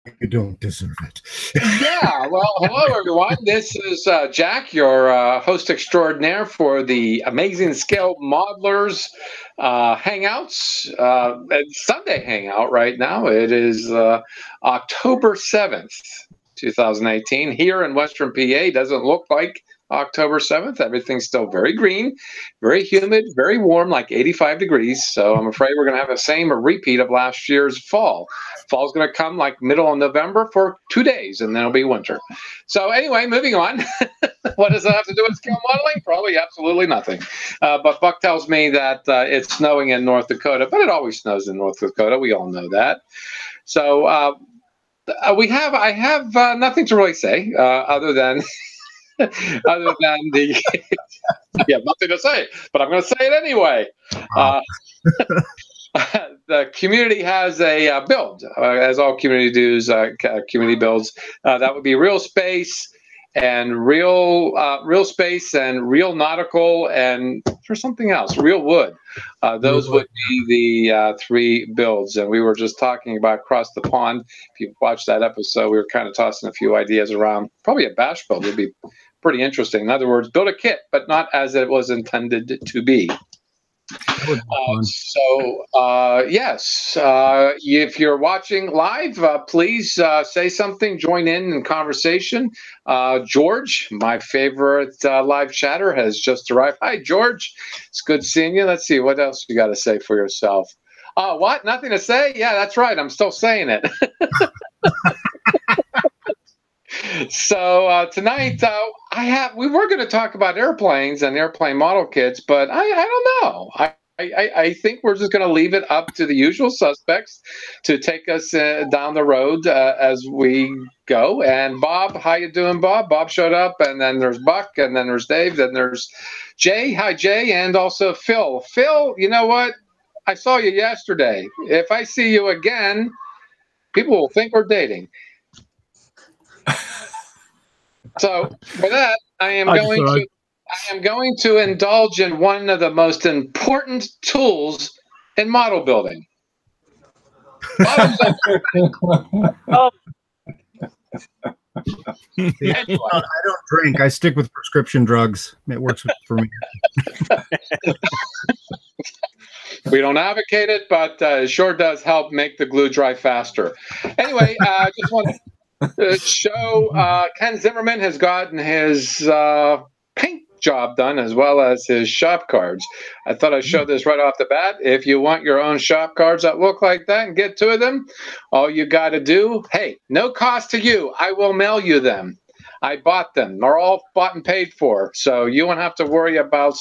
You don't deserve it. Yeah, well, hello everyone. This is Jack, your host extraordinaire for the Amazing Scale Modelers Hangouts, Sunday Hangout right now. It is October 7th, 2018. Here in Western PA, doesn't look like October 7th. Everything's still very green, very humid, very warm, like 85 degrees. So I'm afraid we're going to have the same repeat of last year's fall. Fall's going to come like middle of November for 2 days, and then it'll be winter. So anyway, moving on. What does that have to do with scale modeling? Probably absolutely nothing. But Buck tells me that it's snowing in North Dakota, but it always snows in North Dakota. We all know that. So I have nothing to really say other than the yeah, nothing to say, but I'm going to say it anyway. The community has a build, as all community does. Community builds. That would be real space and real space and real nautical and for something else, real wood. Those would be the three builds. And we were just talking about across the pond. If you've watched that episode, we were kind of tossing a few ideas around. Probably a bash build would be pretty interesting. In other words, build a kit, but not as it was intended to be. Yes, if you're watching live, please say something, join in conversation. George, my favorite live chatter, has just arrived. Hi, George. It's good seeing you. Let's see, what else you got to say for yourself? What? Nothing to say? Yeah, that's right. I'm still saying it. So tonight we were going to talk about airplanes and airplane model kits, but I don't know. I think we're just going to leave it up to the usual suspects to take us down the road as we go. And Bob, how you doing, Bob? Bob showed up, and then there's Buck, and then there's Dave, then there's Jay. Hi, Jay, and also Phil. Phil, you know what? I saw you yesterday. If I see you again, people will think we're dating. So for that, I am going to indulge in one of the most important tools in model building. I don't drink. I stick with prescription drugs. It works for me. We don't advocate it, but it sure does help make the glue dry faster. Anyway, I just want to show Ken Zimmerman has gotten his paint job done as well as his shop cards. I thought I'd show this right off the bat. If you want your own shop cards that look like that and get two of them, all you got to do, hey, no cost to you. I will mail you them. I bought them. They're all bought and paid for, so you won't have to worry about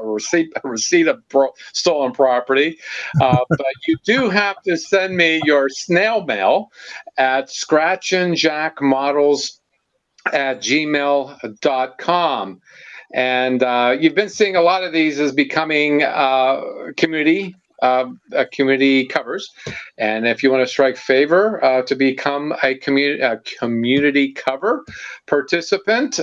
receipt of stolen property. But you do have to send me your snail mail at scratchandjackmodels@gmail.com. And you've been seeing a lot of these as becoming community covers, and if you want to strike favor to become a community cover participant,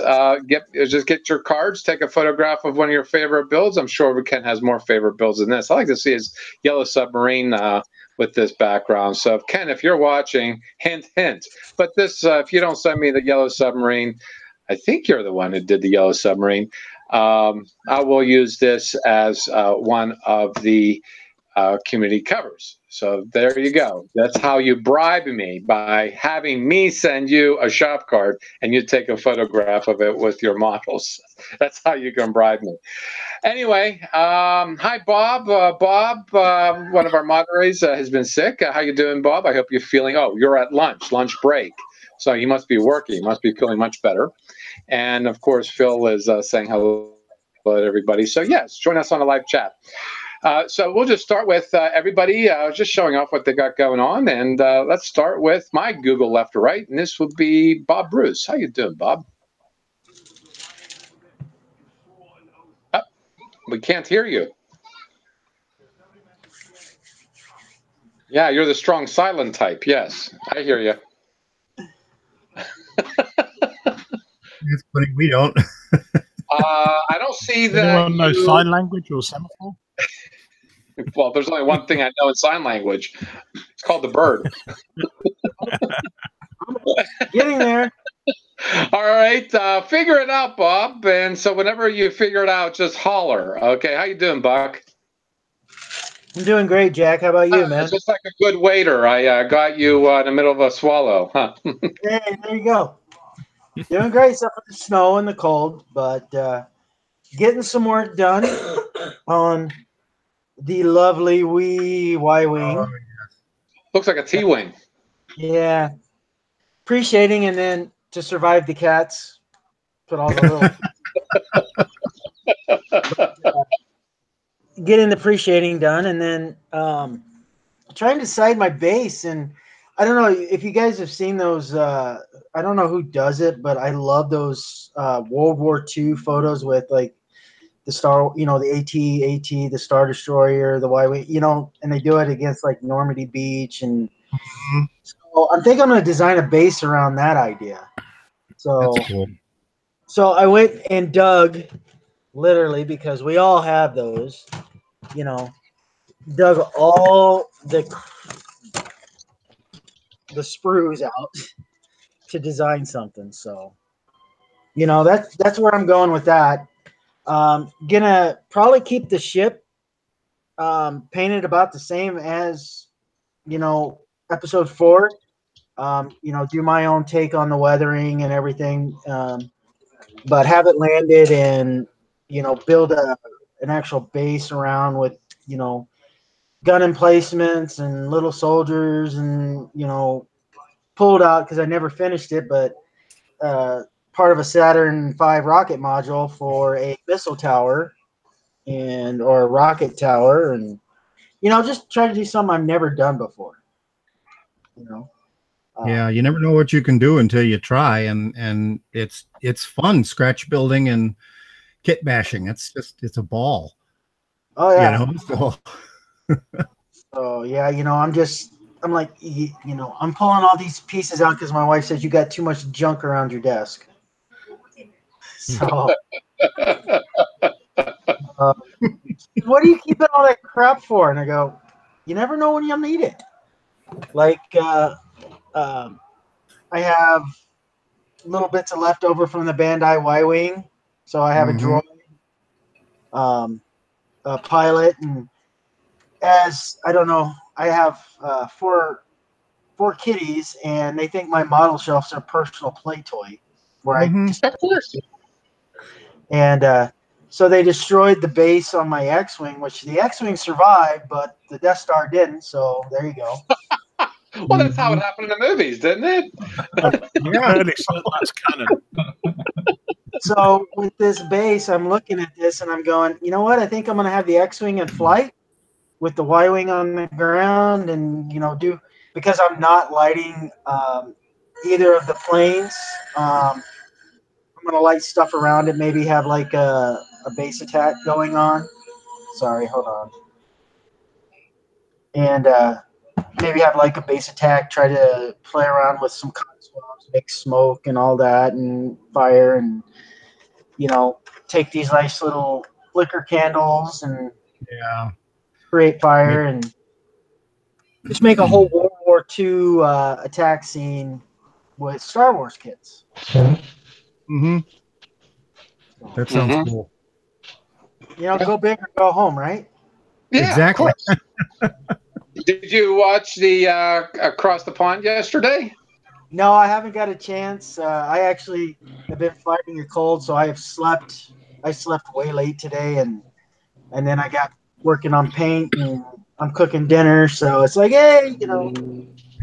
just get your cards, take a photograph of one of your favorite builds. I'm sure Ken has more favorite builds than this. I like to see his yellow submarine with this background. So Ken, if you're watching, hint, hint. But this, if you don't send me the yellow submarine, I think you're the one who did the yellow submarine. I will use this as one of the community covers. So there you go. That's how you bribe me, by having me send you a shop card and you take a photograph of it with your models. That's how you can bribe me. Anyway, hi, Bob. Bob, one of our moderators, has been sick. How you doing, Bob? I hope you're feeling, you're at lunch break. So you must be working. You must be feeling much better. And, of course, Phil is saying hello to everybody. So, yes, join us on the live chat. So we'll just start with everybody just showing off what they got going on. And let's start with my Google left to right. And this would be Bob Bruce. How you doing, Bob? We can't hear you. Yeah, you're the strong silent type. Yes, I hear you. It's funny, we don't. I don't see that. Anyone know sign language or semaphore? Well, there's only one thing I know in sign language. It's called the bird. Getting there. All right, figure it out, Bob. And so whenever you figure it out, just holler. Okay, how you doing, Buck? I'm doing great, Jack. How about you, man? Just like a good waiter, I got you in the middle of a swallow, huh? Hey, there you go. Doing great, except for the snow and the cold, but getting some work done on the lovely wee Y-wing. Looks like a T-wing. Yeah, appreciating, and then to survive the cats, put all the little getting the appreciating done, and then trying to decide my base. And I don't know if you guys have seen those. I don't know who does it, but I love those World War II photos with like the Star, the AT, the Star Destroyer, the Y-wing, and they do it against like Normandy Beach, and so I think I'm going to design a base around that idea. So That's cool. So I went and dug, literally, because we all have those, dug all the sprues out to design something. So, that's where I'm going with that. Gonna probably keep the ship painted about the same as, episode 4. Do my own take on the weathering and everything. But have it landed and build an actual base around with gun emplacements and little soldiers, and pulled out because I never finished it, but part of a Saturn V rocket module for a missile tower or a rocket tower, and just try to do something I've never done before. Yeah, you never know what you can do until you try, and it's fun scratch building and kit bashing. It's a ball. Oh yeah. So yeah, I'm like, I'm pulling all these pieces out because my wife says you got too much junk around your desk. So what are you keeping all that crap for? And I go, you never know when you'll need it. Like I have little bits of leftover from the Bandai Y-wing, so I have a droid, a pilot, and I don't know, I have four kitties, and they think my model shelf's a personal play toy, where I just, of course. And so they destroyed the base on my X-wing, which the X-wing survived, but the Death Star didn't. So there you go. Well, that's how it happened in the movies, didn't it? Yeah, that's canon. So with this base, I'm looking at this and I'm going, you know what? I think I'm going to have the X-wing in flight with the Y-wing on the ground, and because I'm not lighting either of the planes. I'm going to light stuff around it. Maybe have like a base attack going on. Sorry, hold on. And maybe have like a base attack, try to play around with some cotton swabs, make smoke and all that, and fire, and take these nice little flicker candles and create fire, and just make a whole World War II attack scene with Star Wars kits. That sounds cool. Go big or go home, right? Yeah, exactly. Did you watch the Across the Pond yesterday? No, I haven't got a chance. I actually have been fighting a cold, so I slept way late today, and then I got working on paint, and I'm cooking dinner, so it's like, hey,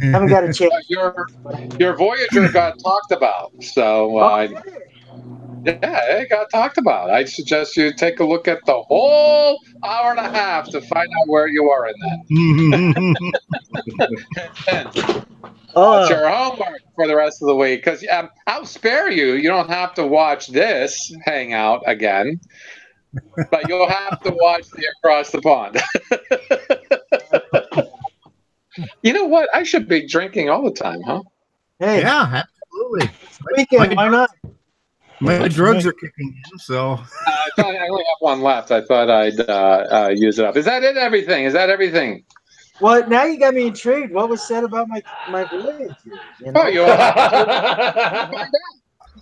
haven't got a chance. Your Voyager got talked about, so yeah, it got talked about. I suggest you take a look at the whole hour and a half to find out where you are in that. That's your homework for the rest of the week, because I'll spare you. You don't have to watch this Hangout again, but you'll have to watch the Across the Pond. You know what? I should be drinking all the time, huh? Hey, yeah, absolutely. Weekend, why not? My drugs are kicking in, so I only have one left. I thought I'd use it up. Is that it? Everything? Is that everything? Well, now you got me intrigued. What was said about my voyage? You know? Oh,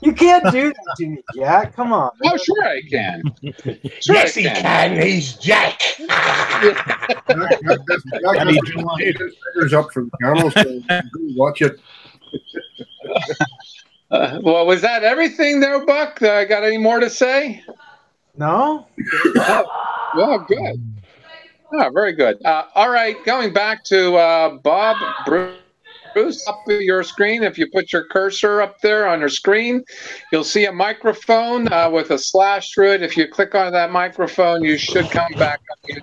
You can't do that to me, Jack. Come on. Oh, sure I can. Sure yes, he can. He's Jack. Fingers up for the camera, so watch it. Well, was that everything there, Buck? Got any more to say? No. Well, good. Oh, very good. All right, going back to Bob, Bruce, up to your screen. If you put your cursor up there on your screen, you'll see a microphone with a slash through it. If you click on that microphone, you should come back up here.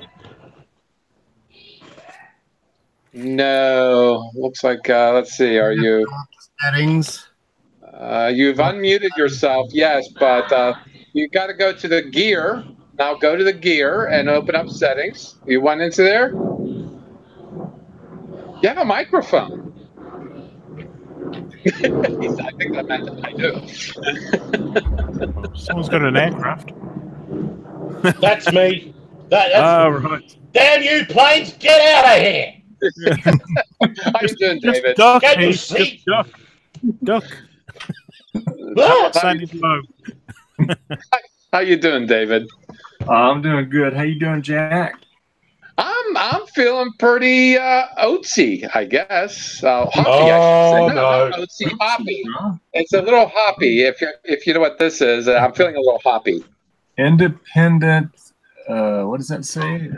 No, looks like, let's see, are you? Settings. You've unmuted yourself, yes, but you got to go to the gear. Now go to the gear and open up settings. You went into there? You have a microphone. I think that meant that I do. Someone's got an aircraft. That's me. That's right. Damn you planes, get out of here. How you doing, David? Duck, Get your just seat. duck. Sandy below. How you doing, David? I'm doing good. How you doing, Jack? I'm feeling pretty oatsy, I guess. Hoppy, Oh, I should say. no. Not oatsy, hoppy. It's a little hoppy. If you know what this is, I'm feeling a little hoppy. Independent. What does that say?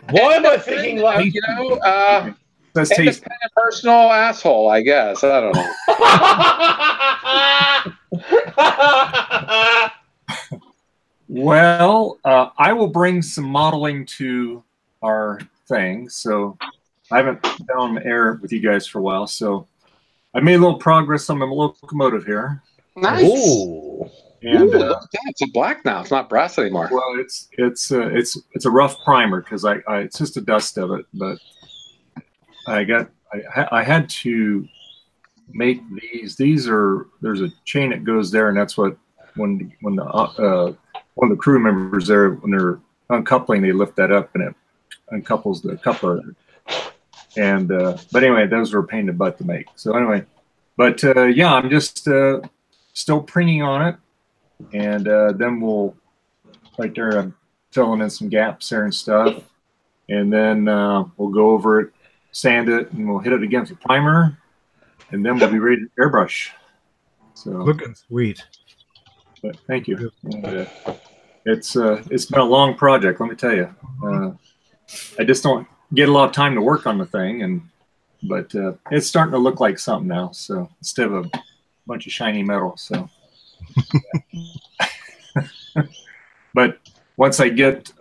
Why am I thinking like you know? That's tasty. Independent personal asshole, I guess. I don't know. Well, I will bring some modeling to our thing. So I haven't been on the air with you guys for a while. So I made a little progress on my locomotive here. Nice. Ooh. And Ooh, look at that. It's a black now. It's not brass anymore. well, it's a rough primer because it's just a dust of it. But I had to make these. There's a chain that goes there, and that's what when the one of the crew members there, when they're uncoupling, they lift that up and it uncouples the coupler. And but anyway, those were a pain in the butt to make. So anyway, but yeah, I'm just still printing on it, and then we'll right there. I'm filling in some gaps there and stuff, and then we'll go over it, sand it, and we'll hit it again with primer, and then we'll be ready to airbrush. So Looking sweet. but thank you. And, it's been a long project, let me tell you. I just don't get a lot of time to work on the thing, but it's starting to look like something now. So instead of a bunch of shiny metal, so. But once I get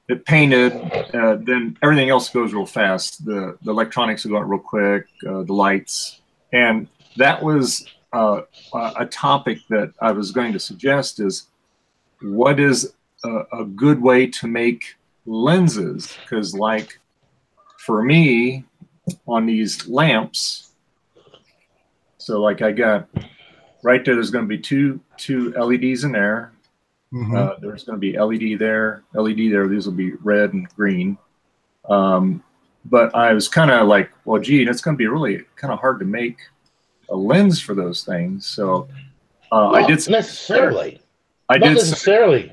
it painted, then everything else goes real fast. The electronics will go out real quick, the lights, and that was a topic that I was going to suggest is what is a good way to make lenses? Because like for me on these lamps, so like I got right there, there's going to be two LEDs in there. Mm-hmm. There's going to be LED there. These will be red and green. But I was kind of like, well, gee, that's going to be really kind of hard to make a lens for those things. So I did some, necessarily. Not Not necessarily.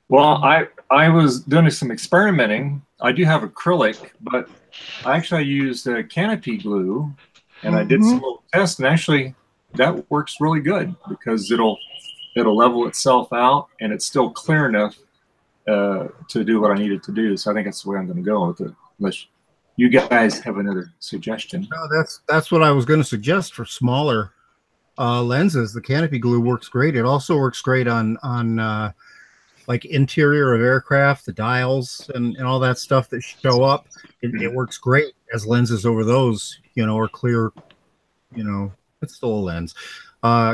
Well, I was doing some experimenting. I do have acrylic, but I actually used canopy glue, and I did some little tests, and actually that works really good because it'll level itself out, and it's still clear enough to do what I needed to do. So I think that's the way I'm going to go with it. Unless you guys have another suggestion. No, that's what I was going to suggest for smaller lenses. The canopy glue works great. It also works great on like interior of aircraft, the dials and all that stuff that show up. It works great as lenses over those, or clear, it's still a lens.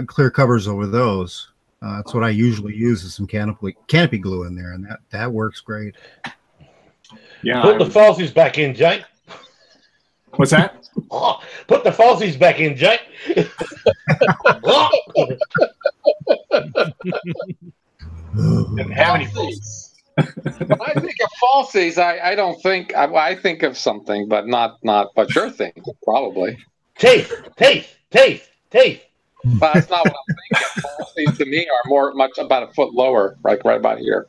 Clear covers over those. That's what I usually use is some canopy glue in there, and that works great. Yeah. Put the falsies back in, Jake. What's that? Oh, put the falsies back in, Jake. Didn't have any falsies. When I think of falsies, I don't think I think of something, but not what you're thinking. Probably, Teeth. but that's not what I'm thinking. Falsies to me are much about a foot lower, like right about here.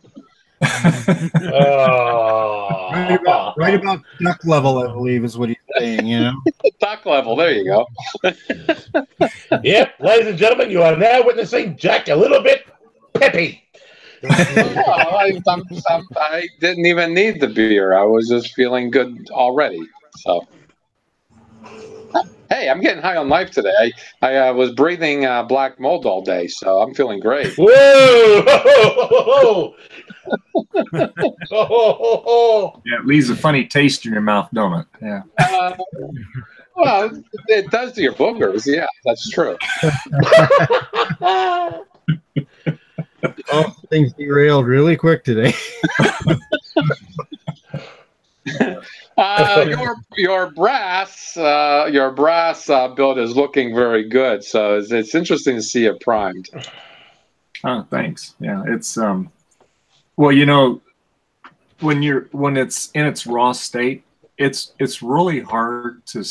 Right about duck level, I believe, is what he's saying. You know, Duck level. There you go. Yep, ladies and gentlemen, you are now witnessing Jack a little bit peppy. Well, I didn't even need the beer. I was just feeling good already. So, hey, I'm getting high on life today. I was breathing black mold all day, so I'm feeling great. Whoa! Yeah, it leaves a funny taste in your mouth, don't it? Yeah. Well, it does to your boogers. Yeah, that's true. oh, things derailed really quick today. Your brass build is looking very good. So it's interesting to see it primed. Oh, thanks. Yeah, it's well, you know, when it's in its raw state, it's really hard to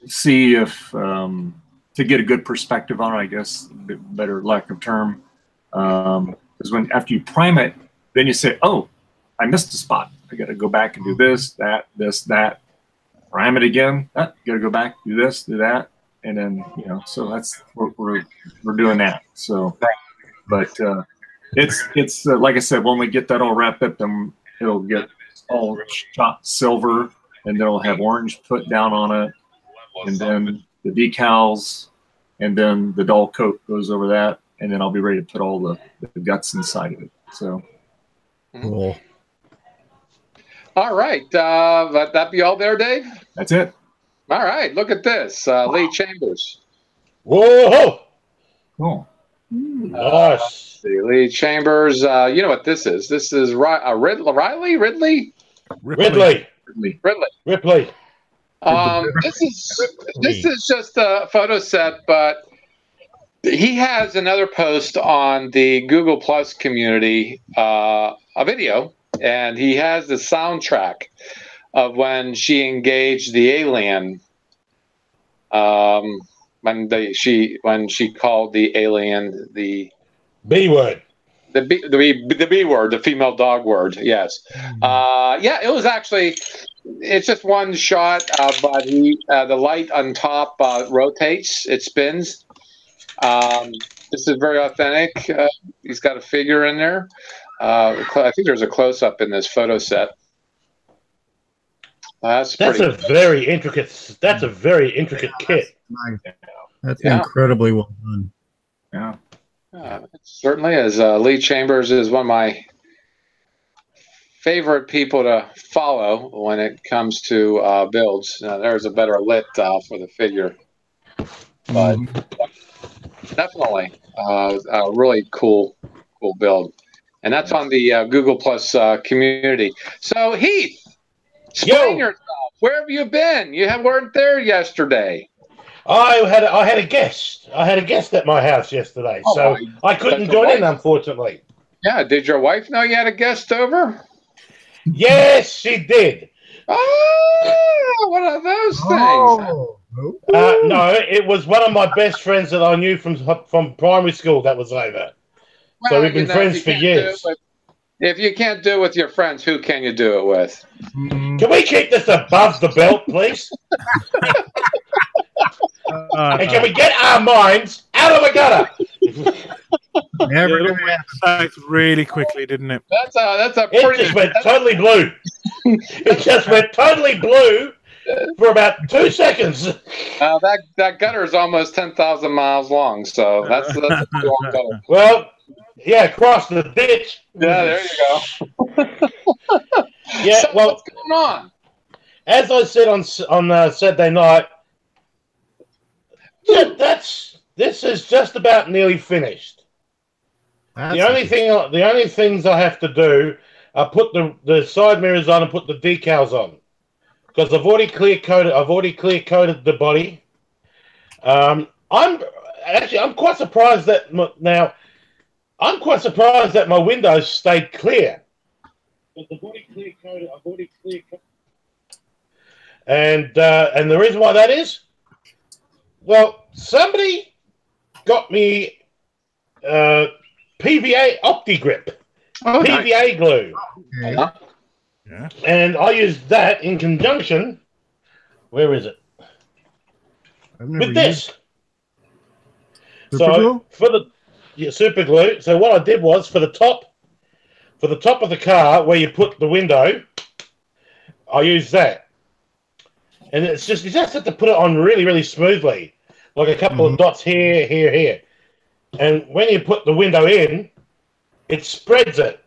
see if to get a good perspective on it, I guess, better lack of term. Because after you prime it, then you say, oh, I missed a spot. I got to go back and do this, that, prime it again. You got to go back, do this, do that. And then, you know, so that's we're doing that. So, but it's like I said, when we get that all wrapped up, then it'll get all shot silver, and then it'll have orange put down on it, and then the decals, and then the dull coat goes over that, and then I'll be ready to put all the guts inside of it. So Cool. All right, let that be all there, Dave. That's it. All right, look at this, Lee Chambers. Whoa! Cool. Nice. Lee Chambers. You know what this is? This is Ridley. Ridley. This is just a photo set, but he has another post on the Google Plus community, a video, and he has the soundtrack of when she engaged the alien. When she called the alien the B word. The B word, the female dog word. Yes. Yeah, it was actually. It's just one shot, but the light on top rotates. It spins. This is very authentic. He's got a figure in there. I think there's a close up in this photo set. That's a very intricate. That's a very intricate kit. Nice. That's incredibly well done. Yeah. It certainly is. Lee Chambers is one of my favorite people to follow when it comes to builds. There's a better lit for the figure, but definitely a really cool build, and that's on the Google Plus community. So Heath, explain yourself. Where have you been? You weren't there yesterday. I had a guest. I had a guest at my house yesterday, so I couldn't join in, unfortunately. Yeah, did your wife know you had a guest over? Yes, she did. Oh, what are those things? No, it was one of my best friends that I knew from primary school that was over. Well, so we've been friends for years. If you can't do it with your friends, who can you do it with? Can we keep this above the belt, please? And can we get our minds out of the gutter? Never it went back really quickly, didn't it? That's a it pretty. Just went totally blue. It just went totally blue for about 2 seconds. That gutter is almost 10,000 miles long, so that's a long gutter. Well, yeah, across the ditch. Yeah, there you go. Yeah, so well, what's going on? As I said on Saturday night, this is just about nearly finished. The only things I have to do are put the side mirrors on and put the decals on, because I've already clear coated the body. I'm quite surprised that now I'm quite surprised that my windows stayed clear. But the body clear coated, I've already clear coated. And the reason why that is, well, somebody got me PVA OptiGrip, PVA glue. Okay. Yeah. And I used that in conjunction. Where is it? I've never With this. Super So glue? for the super glue. So what I did was for the top of the car where you put the window, I used that. And it's just you just have to put it on really, really smoothly. Like a couple of dots here, here, here. And when you put the window in, it spreads it.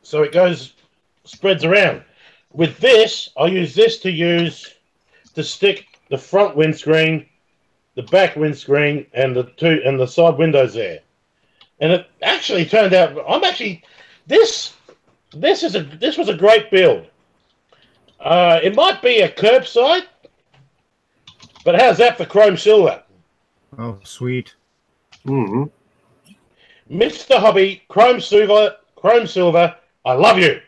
So it spreads around. With this, I use this to stick the front windscreen, the back windscreen, and the side windows there. And it actually turned out this was a great build. It might be a curbside, but how's that for chrome silver? Oh, sweet. Mm-hmm. Mr. Hobby, chrome silver, I love you.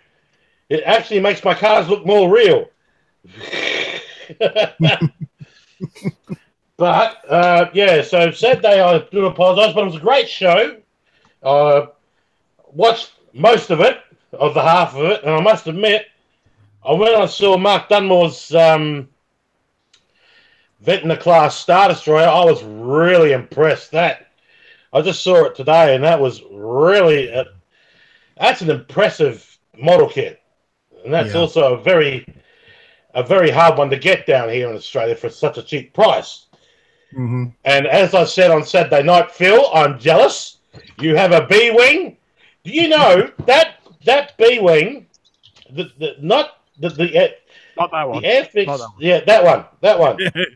It actually makes my cars look more real. But, yeah, so sad day, I do apologise, but it was a great show. Watched most of it, of the half of it, and I must admit, when I saw Mark Dunmore's Ventnor class Star Destroyer, I was really impressed. I just saw it today, and that was really that's an impressive model kit, and that's also a very hard one to get down here in Australia for such a cheap price. Mm-hmm. And as I said on Saturday night, Phil, I'm jealous. You have a B-wing. Do you know that B-wing, not that one. The Airfix, Not that one. Yeah, that one. The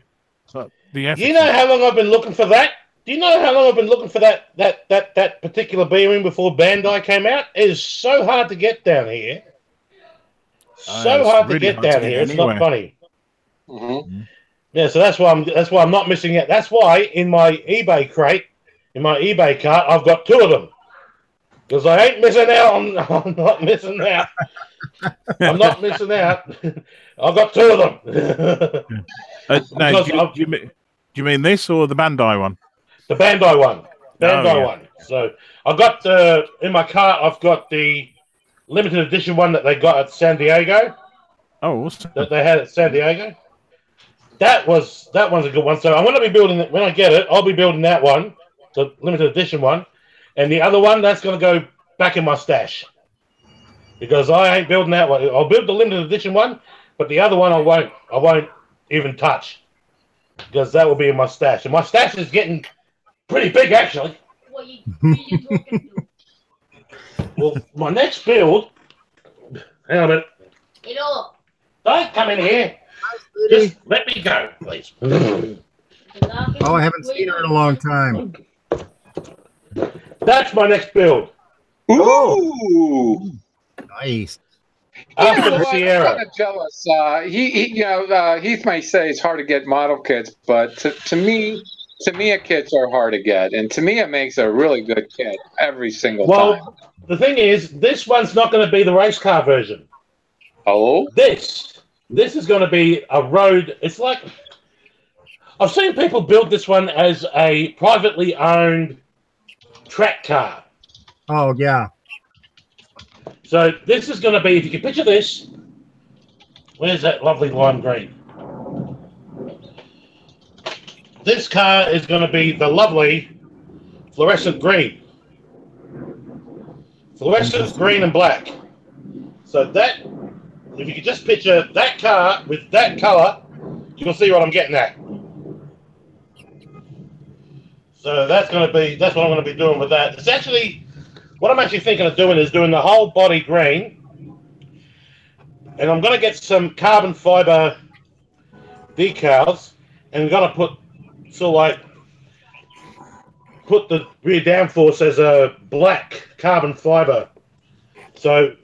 Airfix. Do you know how long I've been looking for that? Do you know how long I've been looking for that particular B-wing before Bandai came out? It is so hard to get down here. So hard to get down here. It's not funny. Mm-hmm. Yeah, so that's why I'm not missing out. That's why in my eBay crate, in my eBay cart, I've got 2 of them. Because I ain't missing out. I'm not missing out. I'm not missing out. I've got 2 of them. No, do you mean this or the Bandai one? The Bandai one. Bandai one. So I've got in my cart. I've got the limited edition one that they got at San Diego. Oh, awesome. That they had at San Diego. That one's a good one. So I'm going to be building it when I get it. I'll be building that one, the limited edition one, and the other one that's going to go back in my stash because I ain't building that one. I'll build the limited edition one, but the other one I won't even touch because that will be in my stash. And my stash is getting pretty big actually. What you talking to? Well, my next build. Hang on a minute. Get up. Don't come in here. Just let me go, please. Oh, I haven't seen her in a long time. That's my next build. Ooh. Nice. After the I'm Sierra. kind of jealous. Heath might say it's hard to get model kits, but to me, kits are hard to get, and to me, it makes a really good kit every single time. The thing is, this one's not going to be the race car version. Oh, This is going to be a road. It's like I've seen people build this one as a privately owned track car. Oh, yeah. So this is going to be, if you can picture this, where's that lovely lime green? This car is going to be the lovely fluorescent green. Fluorescent green and black. So that, if you could just picture that car with that color, you'll see what I'm getting at. So that's what I'm going to be doing with that. It's actually, what I'm actually thinking of doing is doing the whole body green. And I'm going to get some carbon fiber decals. And I'm going to put the rear downforce as a black carbon fiber. So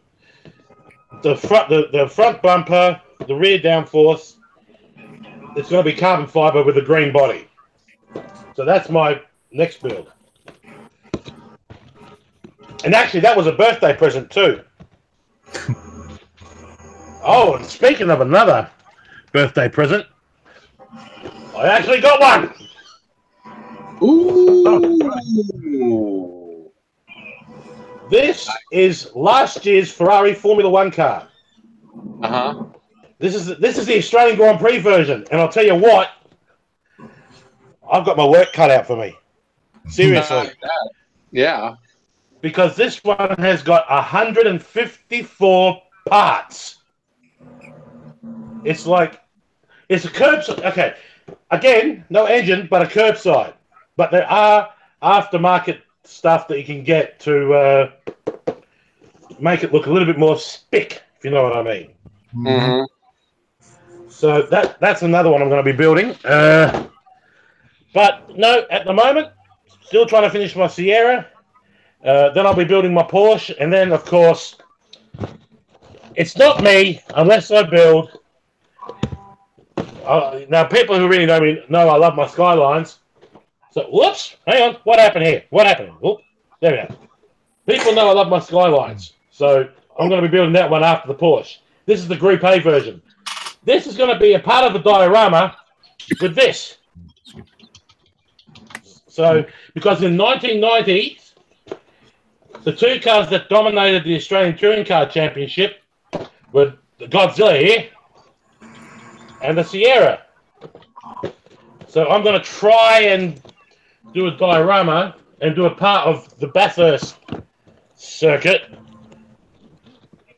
the front bumper, the rear downforce, it's going to be carbon fiber with a green body. So that's my next build. And actually, that was a birthday present too. Oh, and speaking of another birthday present, I actually got one. Ooh. This is last year's Ferrari Formula One car. Uh-huh. This is the Australian Grand Prix version, and I'll tell you what, I've got my work cut out for me. Seriously. Yeah. Because this one has got 154 parts. It's like, it's a curbside. Okay, again, no engine, but a curbside. But there are aftermarket stuff that you can get to make it look a little bit more spick, if you know what I mean. Mm-hmm. So that's another one I'm going to be building. But no, at the moment, still trying to finish my Sierra. Then I'll be building my Porsche, and then, of course, it's not me unless I build. Now, people who really know me know I love my Skylines. So, whoops, hang on, what happened here? What happened? Whoop, there we go. People know I love my Skylines, so I'm going to be building that one after the Porsche. This is the Group A version. This is going to be a part of the diorama with this. So, because in 1990, the two cars that dominated the Australian Touring Car Championship were the Godzilla here and the Sierra. So I'm going to try and do a diorama and do a part of the Bathurst circuit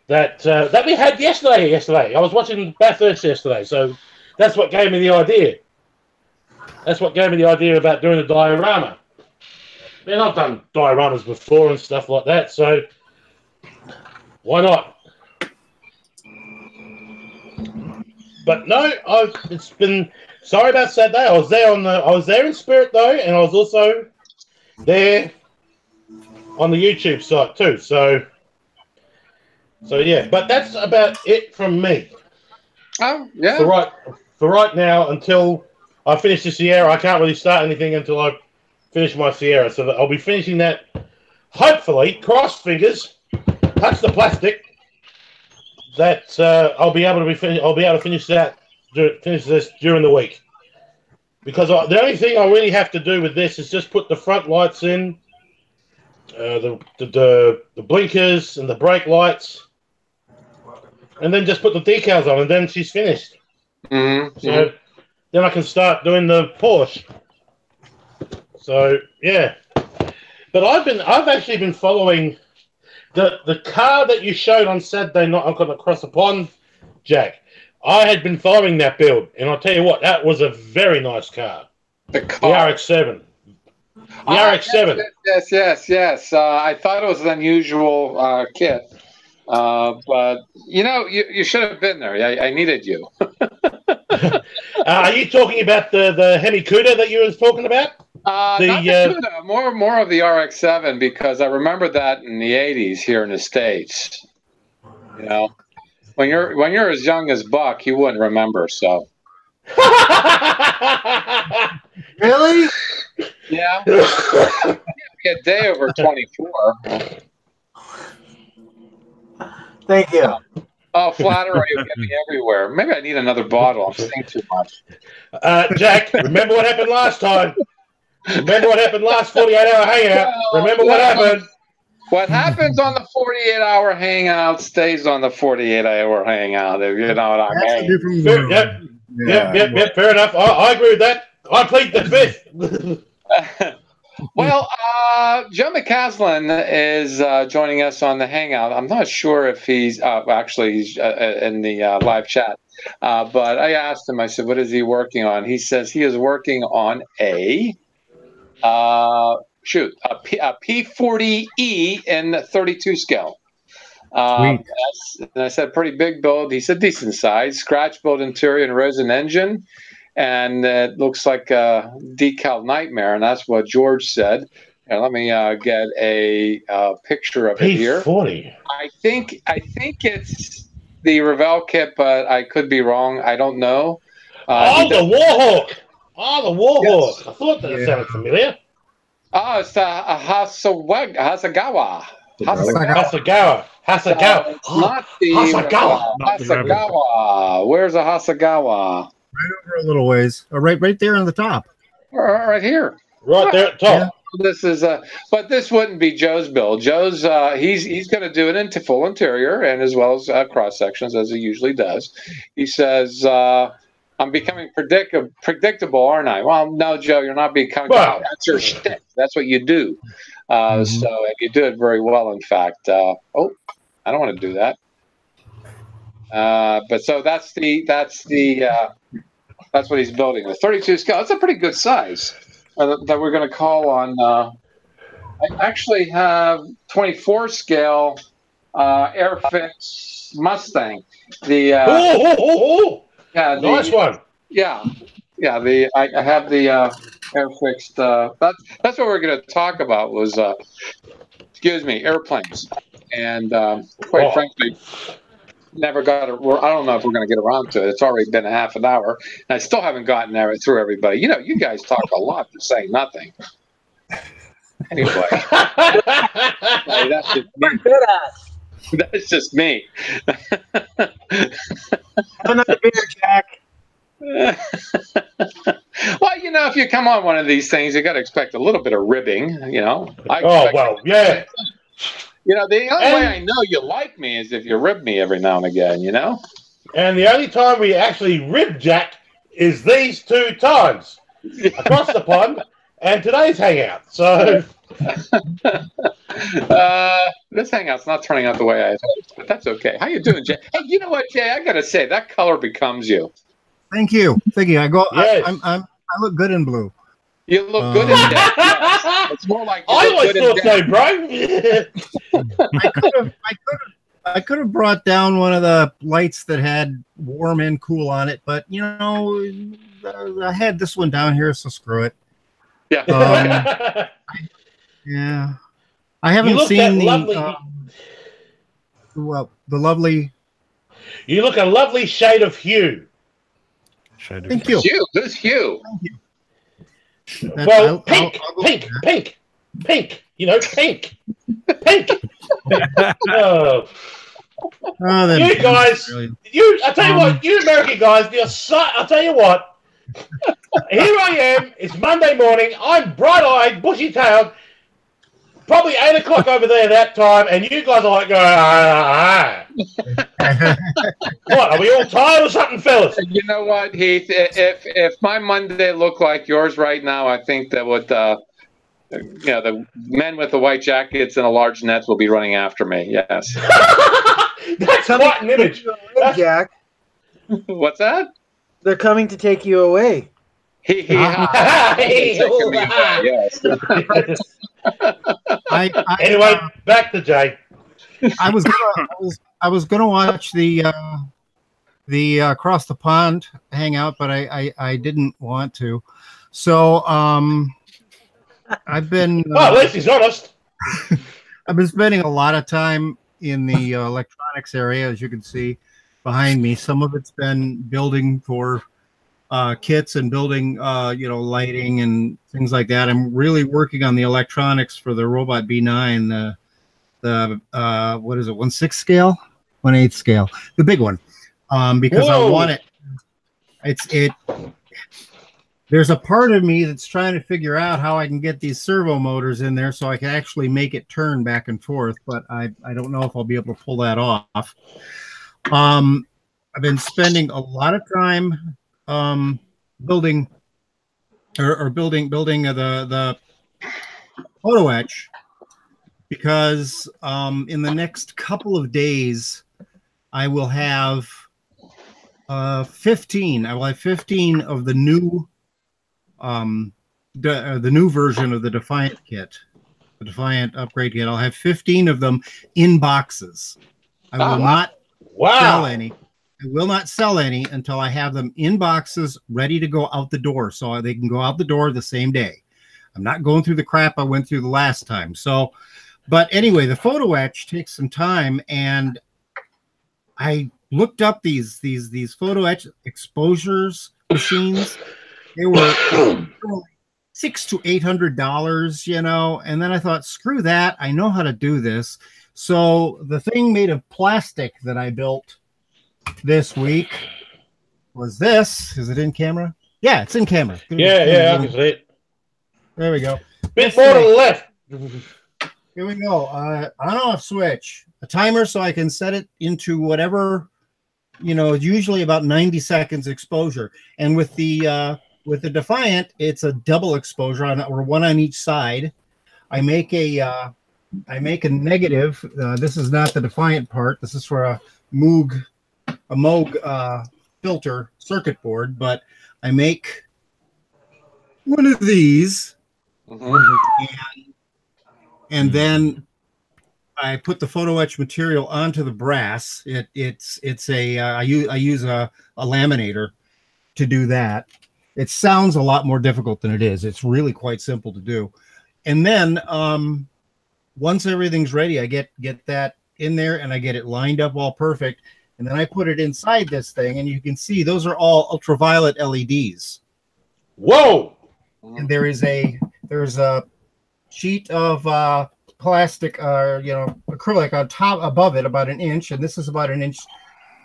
that we had yesterday. I was watching Bathurst yesterday, so that's what gave me the idea. That's what gave me the idea about doing a diorama. Man, I've done dioramas before and stuff like that, so why not? But no, it's been sorry about Saturday. I was there in spirit though, and I was also there on the YouTube site too. So yeah, but that's about it from me. Oh yeah. For right now, until I finish the Sierra, I can't really start anything until I finish my Sierra. So that I'll be finishing that. Hopefully, cross fingers, touch the plastic. That I'll be able to finish this during the week. Because the only thing I really have to do with this is just put the front lights in, the blinkers and the brake lights, and then just put the decals on, and then she's finished. Mm-hmm. So then I can start doing the Porsche. So yeah, but I've actually been following the car that you showed on Saturday night. I'm going to cross the pond, Jack. I had been following that build, and I'll tell you what, that was a very nice car. The RX-7. The RX-7. Yes. I thought it was an unusual kit, but you should have been there. I needed you. Are you talking about the Hemi Cuda that you were talking about? Not the Cuda, more of the RX-7, because I remember that in the '80s here in the States. When you're as young as Buck, you wouldn't remember. So. Really? Yeah. Be a day over 24. Thank you. Oh, flattery will get me everywhere. Maybe I need another bottle. I'm saying too much. Jack, remember what happened last time? Remember what happened last 48-hour hangout? Remember what happened? What happens on the 48-hour hangout stays on the 48-hour hangout, if you know what I mean. Yep, fair enough. I agree with that. I plead the fifth. Well, Joe McCaslin is joining us on the hangout. I'm not sure if he's he's in the live chat. But I asked him, I said, what is he working on? He says he is working on a P40E in 32 scale. And I said, pretty big build. He said, decent size, scratch build interior and resin engine. And it looks like a decal nightmare. And that's what George said. And let me get a picture of it here. P40. I think it's the Revell kit, but I could be wrong. I don't know. The Warhawk. The Warhawk. Yes. I thought that sounded familiar. Oh, it's the Hasagawa. Hasagawa. Hasagawa. Not the Hasagawa. Hasagawa. Where's a Hasagawa? Right over a little ways. Right there on the top. Right here. Right there at top. Yeah. This is but this wouldn't be Joe's build. Joe's he's going to do it into full interior and as well as cross sections as he usually does. He says, "I'm becoming predictable, aren't I?" Well, no, Joe, you're not becoming. Well, that's your shtick. That's what you do. So and you do it very well. In fact, I don't want to do that. But so that's what he's building. The 32 scale. That's a pretty good size. That we're going to call on. I actually have 24 scale Airfix Mustang. The yeah, nice one. Yeah. I have the Airfixed. That's what we're going to talk about was airplanes, and quite frankly. Never got it. I don't know if we're going to get around to it. It's already been a half an hour, and I still haven't gotten through everybody. You know, you guys talk a lot for saying nothing. Anyway, that's just me. That's just me. Another beer, Jack. Well, you know, if you come on one of these things, you got to expect a little bit of ribbing. You know. Yeah. You know, the only way I know you like me is if you rib me every now and again, you know? And the only time we actually rib Jack is these 2 times. Across the pond and today's hangout. So this hangout's not turning out the way I hoped, but that's okay. How you doing, Jay? Hey, you know what, Jay? I gotta say, that color becomes you. Thank you. Yes. I look good in blue. You look good in death. Yes. It's more like I always thought so, bro. I could have brought down one of the lights that had warm and cool on it, but you know, I had this one down here, so screw it. Yeah. Yeah. I haven't seen the lovely. You look a lovely shade of hue. Thank you. Who's Hugh? Thank you. Well, pink. You know, pink. Oh. You guys, I tell you what, you American guys, I'll tell you what. Here I am. It's Monday morning. I'm bright-eyed, bushy-tailed. Probably 8 o'clock over there that time, and you guys are like, What, are we all tired or something, fellas? You know what, Heath? If my Monday looked like yours right now, I think that would, the men with the white jackets and the large nets will be running after me. Yes. That's quite an image. Jack. What's that? They're coming to take you away. Yes. Anyway, back to Jay. I was gonna watch the across the pond hangout, but I didn't want to. So I've been at least he's honest. I've been spending a lot of time in the electronics area, as you can see behind me. Some of it's been building for kits and building lighting and things like that. I'm really working on the electronics for the Robot B9, the what is it, 1/6 scale, 1/8 scale, the big one, because I want it. There's a part of me that's trying to figure out how I can get these servo motors in there so I can actually make it turn back and forth, but I don't know if I'll be able to pull that off. I've been spending a lot of time building the photo etch, because in the next couple of days I will have 15 of the new the new version of the Defiant kit, the Defiant upgrade kit. I'll have 15 of them in boxes. I will not sell any. I will not sell any until I have them in boxes ready to go out the door, so they can go out the door the same day. I'm not going through the crap I went through the last time. So, but anyway, the photo etch takes some time, and I looked up these photo etch exposures machines. They were $600 to $800, you know. And then I thought, screw that. I know how to do this. So the thing made of plastic that I built this week was this. Is it in camera? Yeah, it's in camera. Yeah, I can see it. There we go. Bit more to the left. Here we go. On-off switch. A timer so I can set it into whatever, you know, usually about 90 seconds exposure. And with the Defiant, it's a double exposure or one on each side. I make a negative. This is not the Defiant part. This is for a Moog filter circuit board, but I make one of these, and then I put the photo etch material onto the brass. I use a laminator to do that. It sounds a lot more difficult than it is. It's really quite simple to do. And then once everything's ready, I get that in there and I get it lined up all perfect. And then I put it inside this thing, and you can see those are all ultraviolet LEDs. Whoa! And there's a sheet of plastic, acrylic on top above it, about an inch, and this is about an inch.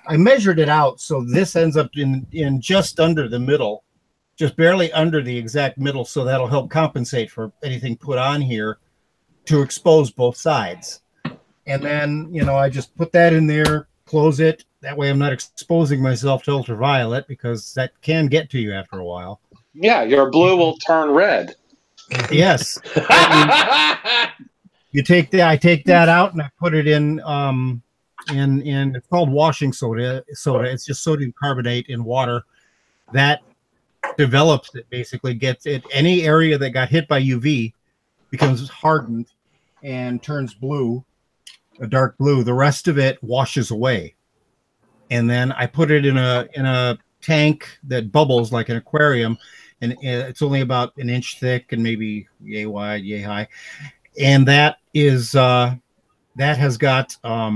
I measured it out, so this ends up in just under the middle, just barely under the exact middle, so that'll help compensate for anything put on here to expose both sides. And then, you know, I just put that in there, close it. That way I'm not exposing myself to ultraviolet, because that can get to you after a while. Yeah, your blue will turn red. Yes. You take that. I take that out and I put it in it's called washing soda. It's just sodium carbonate in water. That develops it, basically gets it. Any area that got hit by UV becomes hardened and turns blue, a dark blue. The rest of it washes away. And then I put it in a tank that bubbles like an aquarium, and it's only about an inch thick and maybe yay wide, yay high. And that is that has got a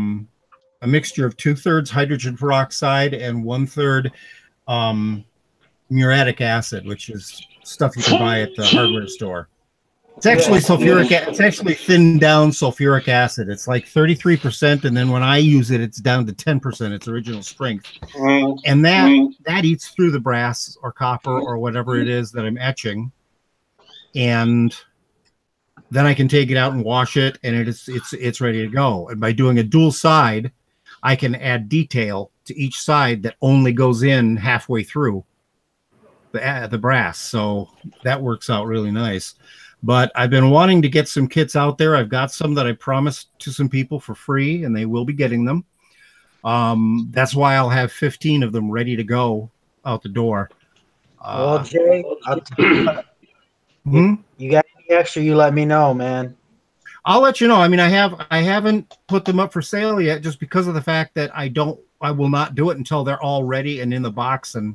mixture of 2/3 hydrogen peroxide and 1/3 muriatic acid, which is stuff you can buy at the hardware store. It's actually sulfuric. It's actually thinned down sulfuric acid. It's like 33%, and then when I use it, it's down to 10%. Its original strength, and that eats through the brass or copper or whatever it is that I'm etching, and then I can take it out and wash it, and it's ready to go. And by doing a dual side, I can add detail to each side that only goes in halfway through the brass. So that works out really nice. But I've been wanting to get some kits out there. I've got some that I promised to some people for free, and they will be getting them. That's why I'll have 15 of them ready to go out the door. Well, Jay, I'll tell you what. You got any extra, you let me know, man. I'll let you know. I mean, I haven't put them up for sale yet, just because of the fact that I will not do it until they're all ready and in the box and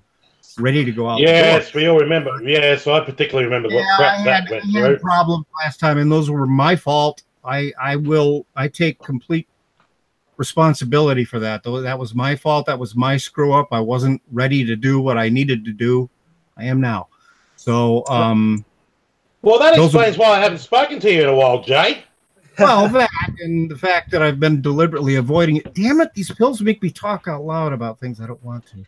ready to go out. Yes, we all remember. Yes, I particularly remember what crap that went through. I had problems last time, and those were my fault. I take complete responsibility for that. Though that was my fault. That was my screw up. I wasn't ready to do what I needed to do. I am now. So, well, that explains why I haven't spoken to you in a while, Jay. Well, that and the fact that I've been deliberately avoiding it. Damn it, these pills make me talk out loud about things I don't want to.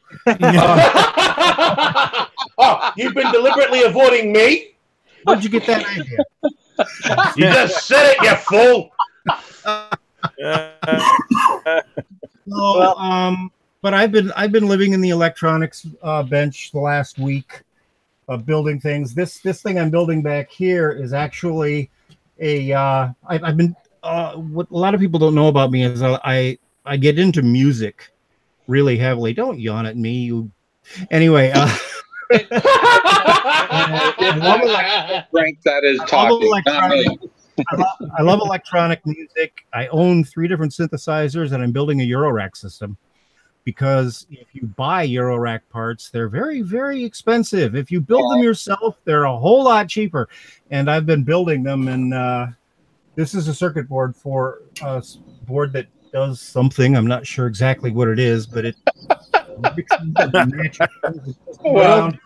Oh, you've been deliberately avoiding me? Where'd you get that idea? You just said it, you fool. So, but I've been living in the electronics bench the last week, building things. This thing I'm building back here is actually I've been what a lot of people don't know about me is I get into music really heavily. Don't yawn at me, you. Anyway, I love electronic music. I own 3 different synthesizers, and I'm building a Eurorack system, because if you buy Eurorack parts, they're very, very expensive. If you build them yourself, they're a whole lot cheaper. And I've been building them, and this is a circuit board for a board that does something. I'm not sure exactly what it is, but it mixes and matches around.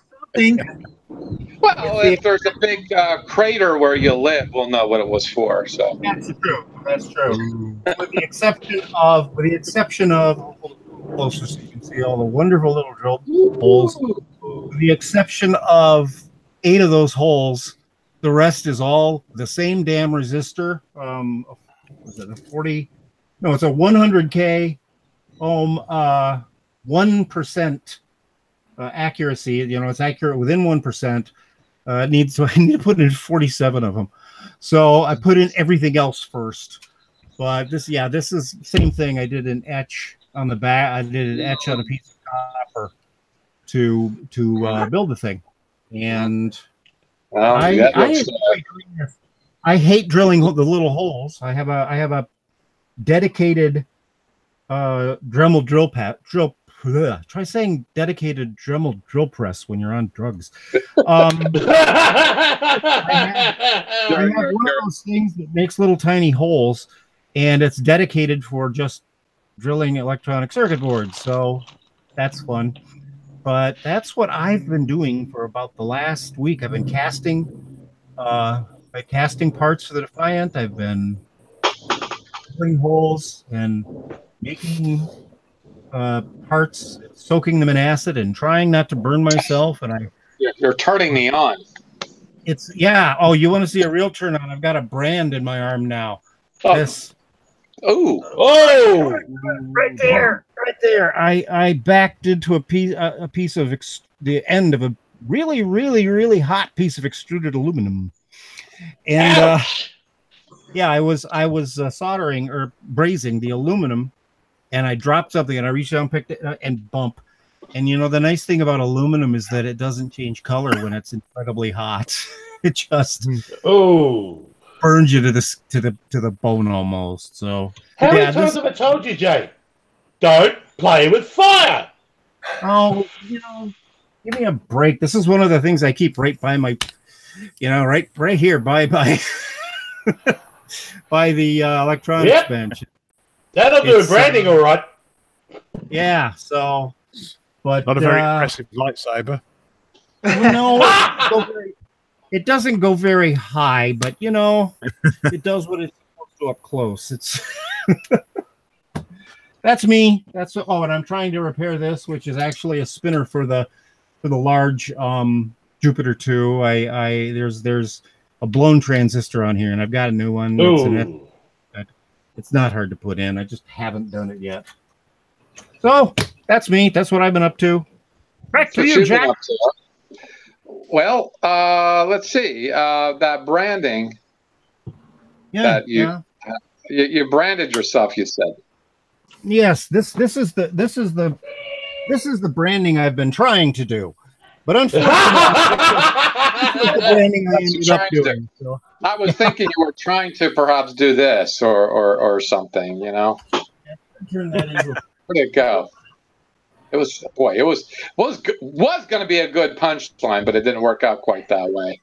Well, if there's a big crater where you live, we'll know what it was for. So That's true. That's true. With the exception of closer so you can see all the wonderful little drill holes. With the exception of 8 of those holes, the rest is all the same damn resistor. Was it a 40? No, it's a 100K ohm, 1% accuracy. You know, it's accurate within 1%. I need to put in 47 of them. So I put in everything else first. But this is same thing. I did an etch on the back. I did an etch on a piece of copper to build the thing. And I enjoy doing this. I hate drilling the little holes. I have a dedicated Dremel drill drill. Try saying dedicated Dremel drill press when you're on drugs. I have one of those things that makes little tiny holes, and it's dedicated for just drilling electronic circuit boards. So that's fun. But that's what I've been doing for about the last week. I've been casting parts for the Defiant. I've been drilling holes and making parts, soaking them in acid and trying not to burn myself. And you're turning me on. It's Oh, you want to see a real turn on? I've got a brand in my arm now. Oh. This. Oh! Right there. I backed into a piece of the end of a really, really, really hot piece of extruded aluminum, and I was soldering or brazing the aluminum. And I dropped something, and I reached down, picked it, and bump. And you know, the nice thing about aluminum is that it doesn't change color when it's incredibly hot. It just burns you to the bone almost. So how many times have I told you, Jay? Don't play with fire. Oh, you know, give me a break. This is one of the things I keep right by my, right here by by the electronics bench. That'll do branding, all right. Yeah. So, but not a very impressive lightsaber. No, it doesn't go very high, but you know, it does what it's supposed to up close. It's that's me. And I'm trying to repair this, which is actually a spinner for the large Jupiter 2. There's a blown transistor on here, and I've got a new one. It's not hard to put in. I just haven't done it yet. So that's me. That's what I've been up to. Back to you, Jack. Well, let's see. That branding. Yeah. That you branded yourself. You said. Yes. This is the branding I've been trying to do, but unfortunately, the branding I ended up doing. So. I was thinking you were trying to perhaps do this or something, you know. Turn that into Where'd it go? It was going to be a good punchline, but it didn't work out quite that way.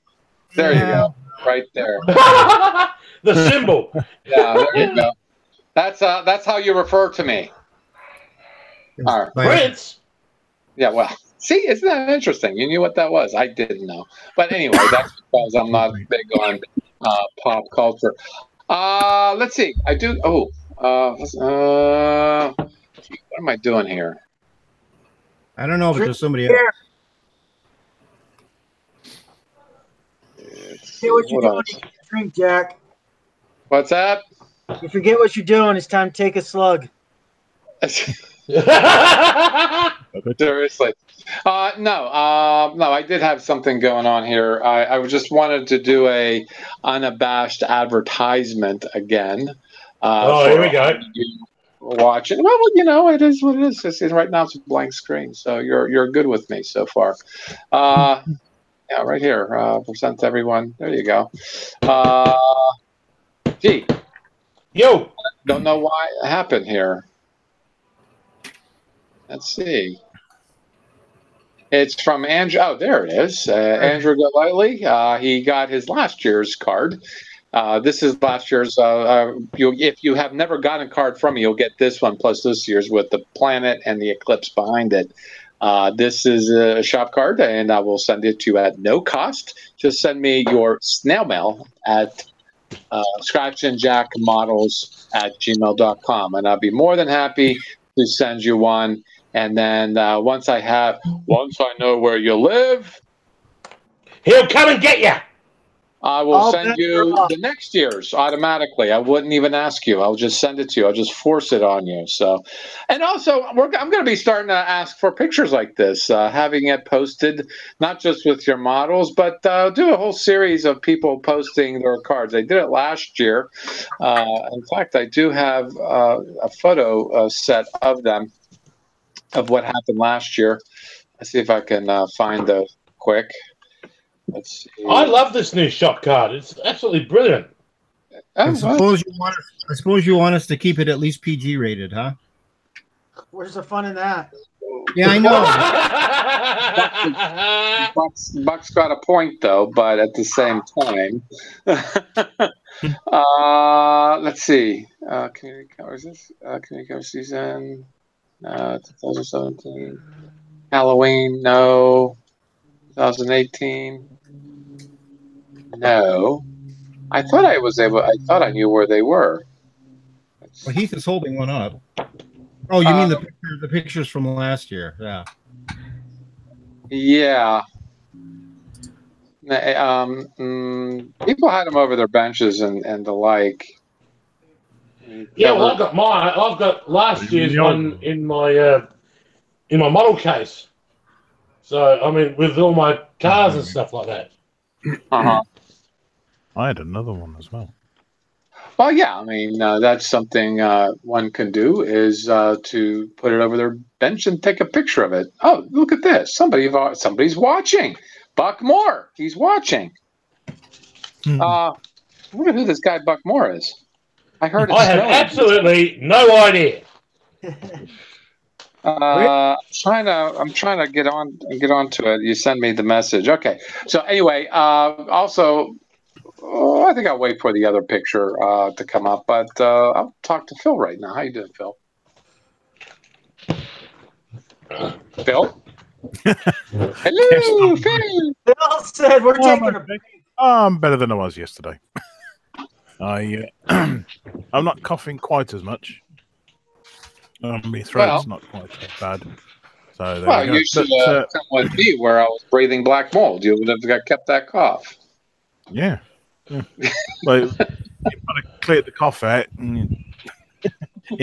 There you go, right there. The symbol. Yeah, there you go. That's how you refer to me. All right, Prince. Yeah, well. See, isn't that interesting? You knew what that was. I didn't know. But anyway, that's because I'm not big on pop culture. Let's see. I do. What am I doing here? I don't know, but there's somebody else. Forget what you're doing. You can drink, Jack. What's that? You forget what you're doing. It's time to take a slug. Seriously. No, I did have something going on here. I just wanted to do a unabashed advertisement again. Here we go. Watching. Well, you know, it is what it is. Right now it's a blank screen, so you're good with me so far. Yeah, right here. Present to everyone. There you go. Gee. Yo. Don't know why it happened here. Let's see. It's from Andrew. Oh, there it is. Andrew Golightly. He got his last year's card. This is last year's. If you have never gotten a card from me, you'll get this one plus this year's with the planet and the eclipse behind it. This is a shop card, and I will send it to you at no cost. Just send me your snail mail at scratchandjackmodels@gmail.com, and I'll be more than happy to send you one. And then once I know where you live, he'll come and get you. I will send you the next year's automatically. I wouldn't even ask you. I'll just send it to you. I'll just force it on you. So, and also, I'm going to be starting to ask for pictures like this, having it posted, not just with your models, but do a whole series of people posting their cards. I did it last year. In fact, I do have a photo set of them, of what happened last year. Let's see if I can find those quick. Let's see. I love this new shop card. It's absolutely brilliant. I suppose you want us to keep it at least PG rated, huh? Where's the fun in that? Yeah, I know. Buck's got a point though, but at the same time, let's see. Community cover, is this community cover season? 2017. Halloween, no. 2018. No, I thought I knew where they were. Well, Heath is holding one up. Oh, you mean the pictures from last year? Yeah. Yeah. People had them over their benches and the like. Yeah, well, I've got mine. I've got last year's one in my model case. I mean, with all my cars and stuff like that. I had another one as well. Well, yeah, I mean, that's something one can do is to put it over their bench and take a picture of it. Oh, look at this. Somebody's watching. Buck Moore, he's watching. I wonder who this guy Buck Moore is. I heard it's I have absolutely no idea. I'm trying to get onto it. You send me the message. Okay. So anyway, also, I think I'll wait for the other picture to come up. But I'll talk to Phil right now. How you doing, Phil? Phil? Hello, Phil. Phil said we're taking a break. I'm better than I was yesterday. I'm not coughing quite as much. My throat's not quite as bad. So there we go. You should come with me where I was breathing black mold. You would have kept that cough. Yeah. Well, you've got to clear the cough out in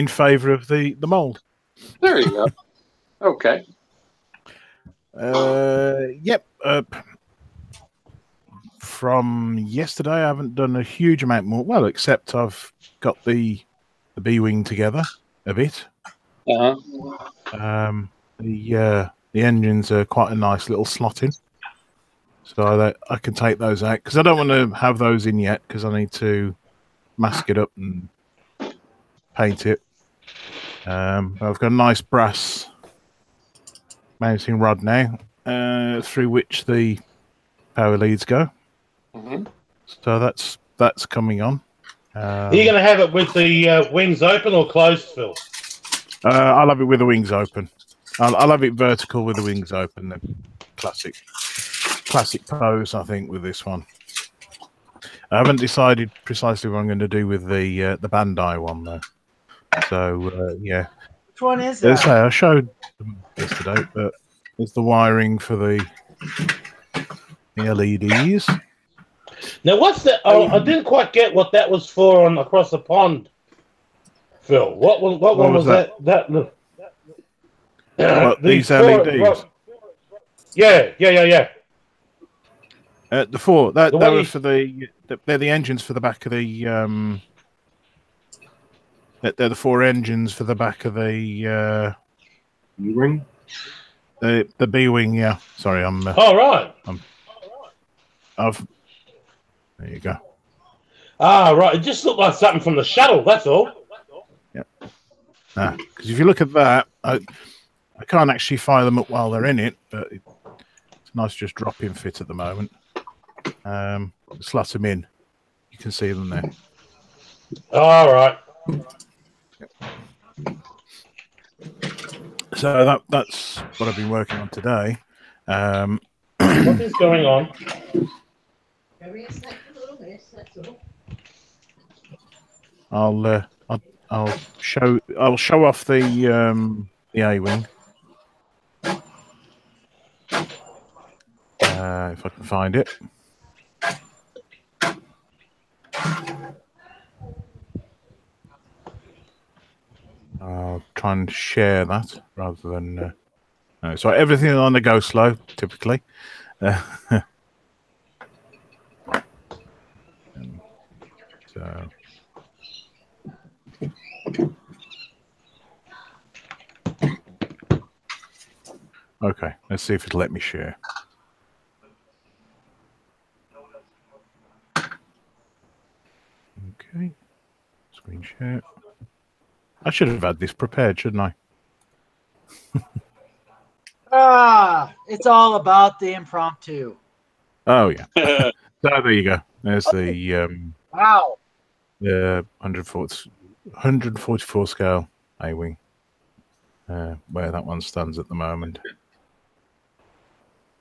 favour of the mold. There you go. Okay. Yep. From yesterday, I haven't done a huge amount more. Well, except I've got the B-wing together a bit. The engines are quite a nice little slot in, so that I can take those out because I don't want to have those in yet because I need to mask it up and paint it. I've got a nice brass mounting rod now through which the power leads go. So that's coming on. Are you going to have it with the wings open or closed, Phil? I'll have it with the wings open. I'll have it vertical with the wings open. The classic pose, I think, with this one. I haven't decided precisely what I'm going to do with the Bandai one though. So yeah. Which one is that? I showed them yesterday, but it's the wiring for the LEDs. Now, what's that? Oh, I didn't quite get what that was for on across the pond, Phil. What one was that? These LEDs. Yeah. The four. That was for they're the engines for the back of the. They're the four engines for the back of the. B-wing. The B-wing. Yeah. Sorry, I'm. Oh right. There you go. Ah, right. It just looked like something from the shuttle. That's all. Yeah. Because if you look at that, I can't actually fire them up while they're in it, but it's nice just drop-in fit at the moment. Slot them in. You can see them there. All right. So that's what I've been working on today. What is going on? I'll show off the A-wing. If I can find it. I'll try and share that rather than. No, so everything on the go slow, typically. So. Okay, let's see if it'll let me share. Okay, screen share. I should have had this prepared, shouldn't I? It's all about the impromptu. Oh yeah. So there you go. There's the Wow. the 144 scale A-wing. Where that one stands at the moment.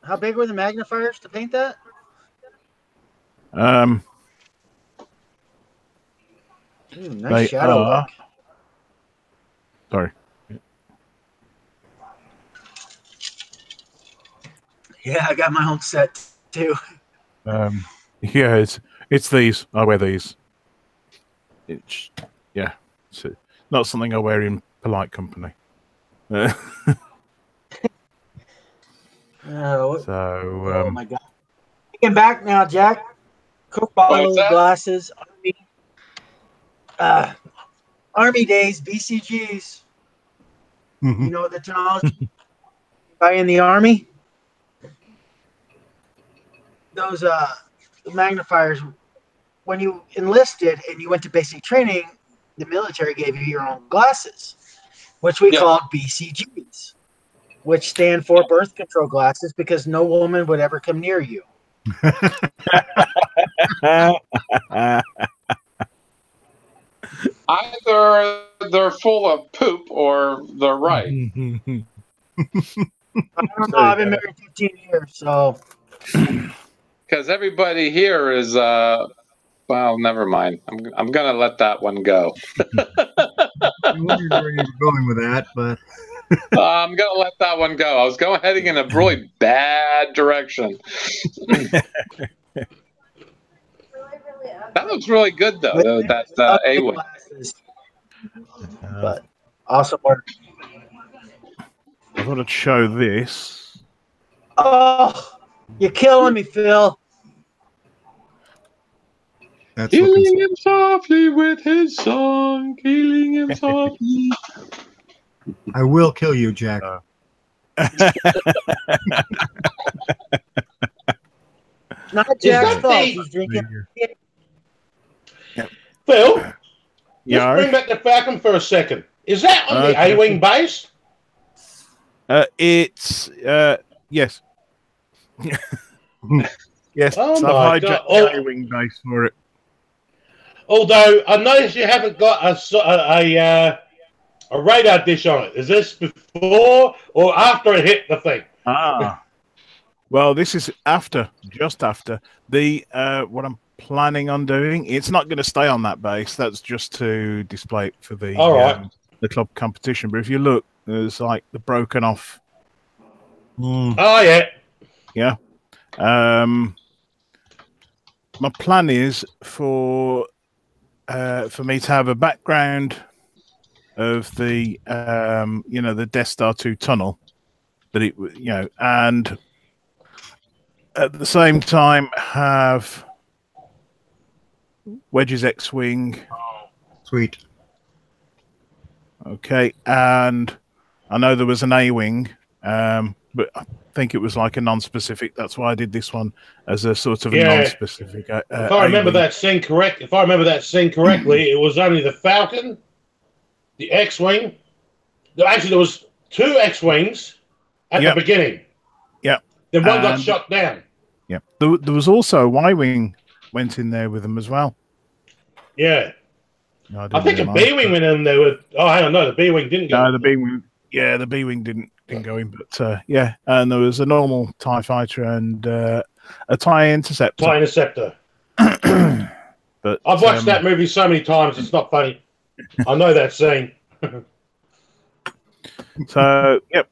How big were the magnifiers to paint that? Nice shadow work. Sorry. Yeah, I got my own set too. Yeah, it's these. I wear these. It's not something I wear in polite company. Oh So my god! Taking back now, Jack. Coke bottle glasses. Army days, BCGs. Mhm. You know what the technology buy in the Army? Those magnifiers. When you enlisted and you went to basic training, the military gave you your own glasses, which we called BCGs, which stand for birth control glasses, because no woman would ever come near you. Either they're full of poop or they're right. I don't know. I've been married 15 years, so. Because everybody here is, well, never mind. I'm gonna let that one go. I wondered where you were going with that, but I'm gonna let that one go. I was heading in a really bad direction. That looks really good, though. That A-wing. But awesome work. I thought I'd show this. Oh, you're killing me, Phil. that's Killing him softly with his song. Killing him softly. I will kill you, Jack. Not Jack's fault. He's drinking. Phil, let's Yeah. bring back the Falcon for a second. Is that on the A-wing base? It's yes. Yes, Oh my I've God. hijacked the A-wing base for it. Although I noticed you haven't got a radar dish on it. Is this before or after it hit the thing? Well, this is just after the what I'm planning on doing. It's not going to stay on that base. That's just to display it for the the club competition. But if you look, there's like the broken off. Oh yeah. My plan is for me to have a background of the the Death Star 2 tunnel, that it and at the same time have Wedge's X-wing. Sweet. Okay, and I know there was an A-wing, but I think it was like a non-specific. That's why I did this one as a sort of a non-specific. If I remember that scene correctly, it was only the Falcon, the X-wing. Actually, there was 2 X-wings at the beginning. Yeah. Then one got shot down. Yeah. There was also a Y-wing went in there with them as well. Yeah. No, I think a B-wing went in there with. Oh, hang on, no, the B-wing didn't go. No, the B-wing. Yeah, the B-wing didn't go in, but yeah, and there was a normal TIE fighter and a TIE interceptor. TIE interceptor. But I've watched that movie so many times; it's not funny. I know that scene. So yep.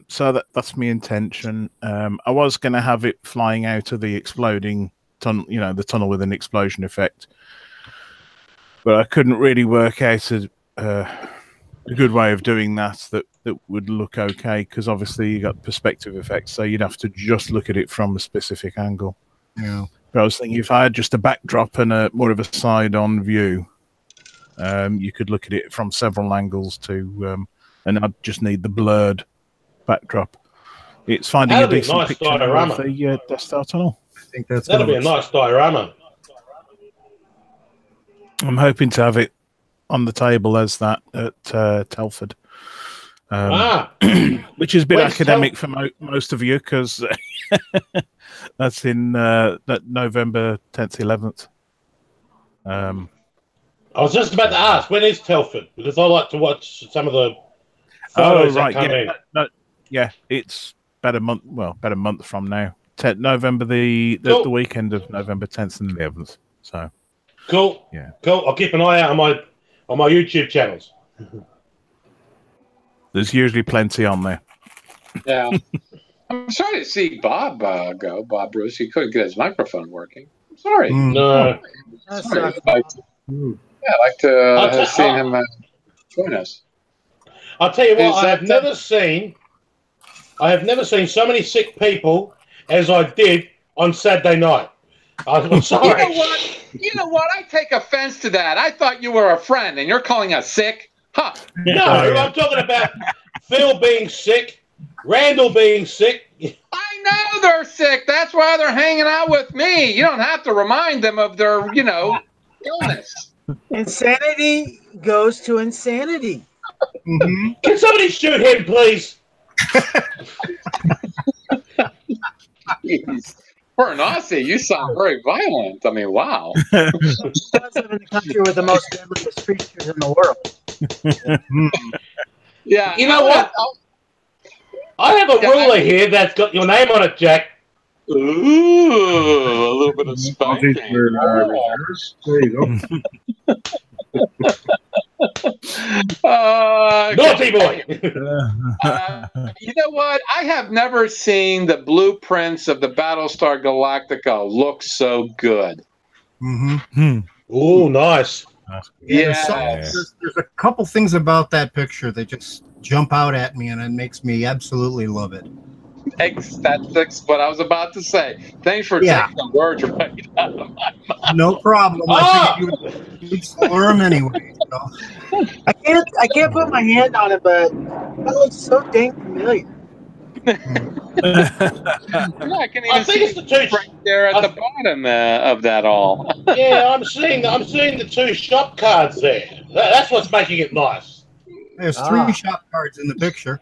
So that's my intention. I was going to have it flying out of the exploding tunnel, the tunnel with an explosion effect, but I couldn't really work out a good way of doing that would look okay, because obviously you got perspective effects, so you'd have to just look at it from a specific angle. Yeah. But I was thinking if I had just a backdrop and a more of a side-on view, you could look at it from several angles and I'd just need the blurred backdrop. It's finding a decent nice picture diorama. of the Death Star tunnel. I think that'll be a nice diorama. I'm hoping to have it on the table as that at Telford. Which is a bit Where's academic for most of you, because that's in that November 10th, 11th. I was just about to ask, when is Telford? Because I like to watch some of the photos that come in. Yeah, it's about a month from now. November the weekend of November 10th and 11th. So cool. Yeah, cool. I'll keep an eye out on my YouTube channels. There's usually plenty on there. Yeah. I'm sorry to see Bob go. Bob Bruce, he couldn't get his microphone working. I'm sorry. No. Sorry. I'd like to have seen him join us. I'll tell you what, I have never seen so many sick people as I did on Saturday night. I'm sorry. You know what? I take offense to that. I thought you were a friend, and you're calling us sick? Huh. No, I'm talking about Phil being sick, Randall being sick. I know they're sick. That's why they're hanging out with me. You don't have to remind them of their, illness. Insanity goes to insanity. Mm-hmm. Can somebody shoot him, please? Jeez. For an Aussie, you sound very violent. I mean, wow. I live in the country with the most deadliest creatures in the world. Yeah. You know what? I have a ruler here that's got your name on it, Jack. Ooh, a little bit of spanking. There you go. Naughty boy. You know what? I have never seen the blueprints of the Battlestar Galactica look so good. Mm-hmm. Oh, nice. Yeah. There's a couple things about that picture that just jump out at me, and it makes me absolutely love it. That's what I was about to say. Thanks for taking the words right out of my mouth. No problem. I figured you'd slur them anyway. So. I can't put my hand on it, but that looks so dang familiar. I can even see it's the two right there at the bottom of that all. Yeah, I'm seeing the two shop cards there. That's what's making it nice. There's 3 shop cards in the picture.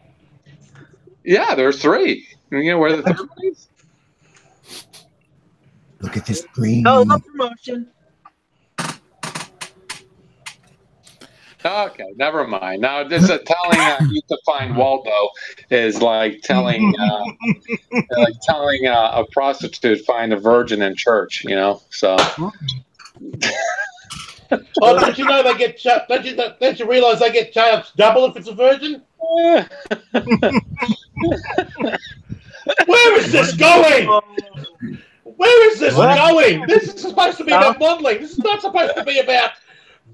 Yeah, there's 3. You know where the third one is? Look at this green. No promotion. Okay, never mind. Now, just telling you to find Waldo is like telling a prostitute find a virgin in church. So. Oh, don't you know they get charged? Don't you realize they get charged double if it's a virgin? Where is this going? Where is this going? This is supposed to be about modeling. This is not supposed to be about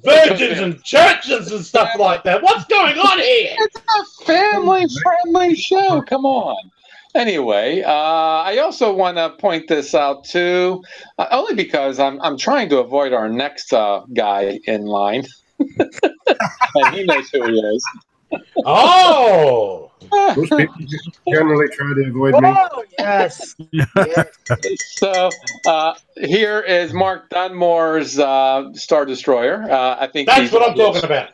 virgins and churches and stuff like that. What's going on here? It's a family-friendly show. Come on. Anyway, I also want to point this out too, only because I'm trying to avoid our next guy in line, and he knows who he is. Oh. Most people generally try to avoid me. Oh, yes. So here is Mark Dunmore's Star Destroyer. I think that's what I'm talking about.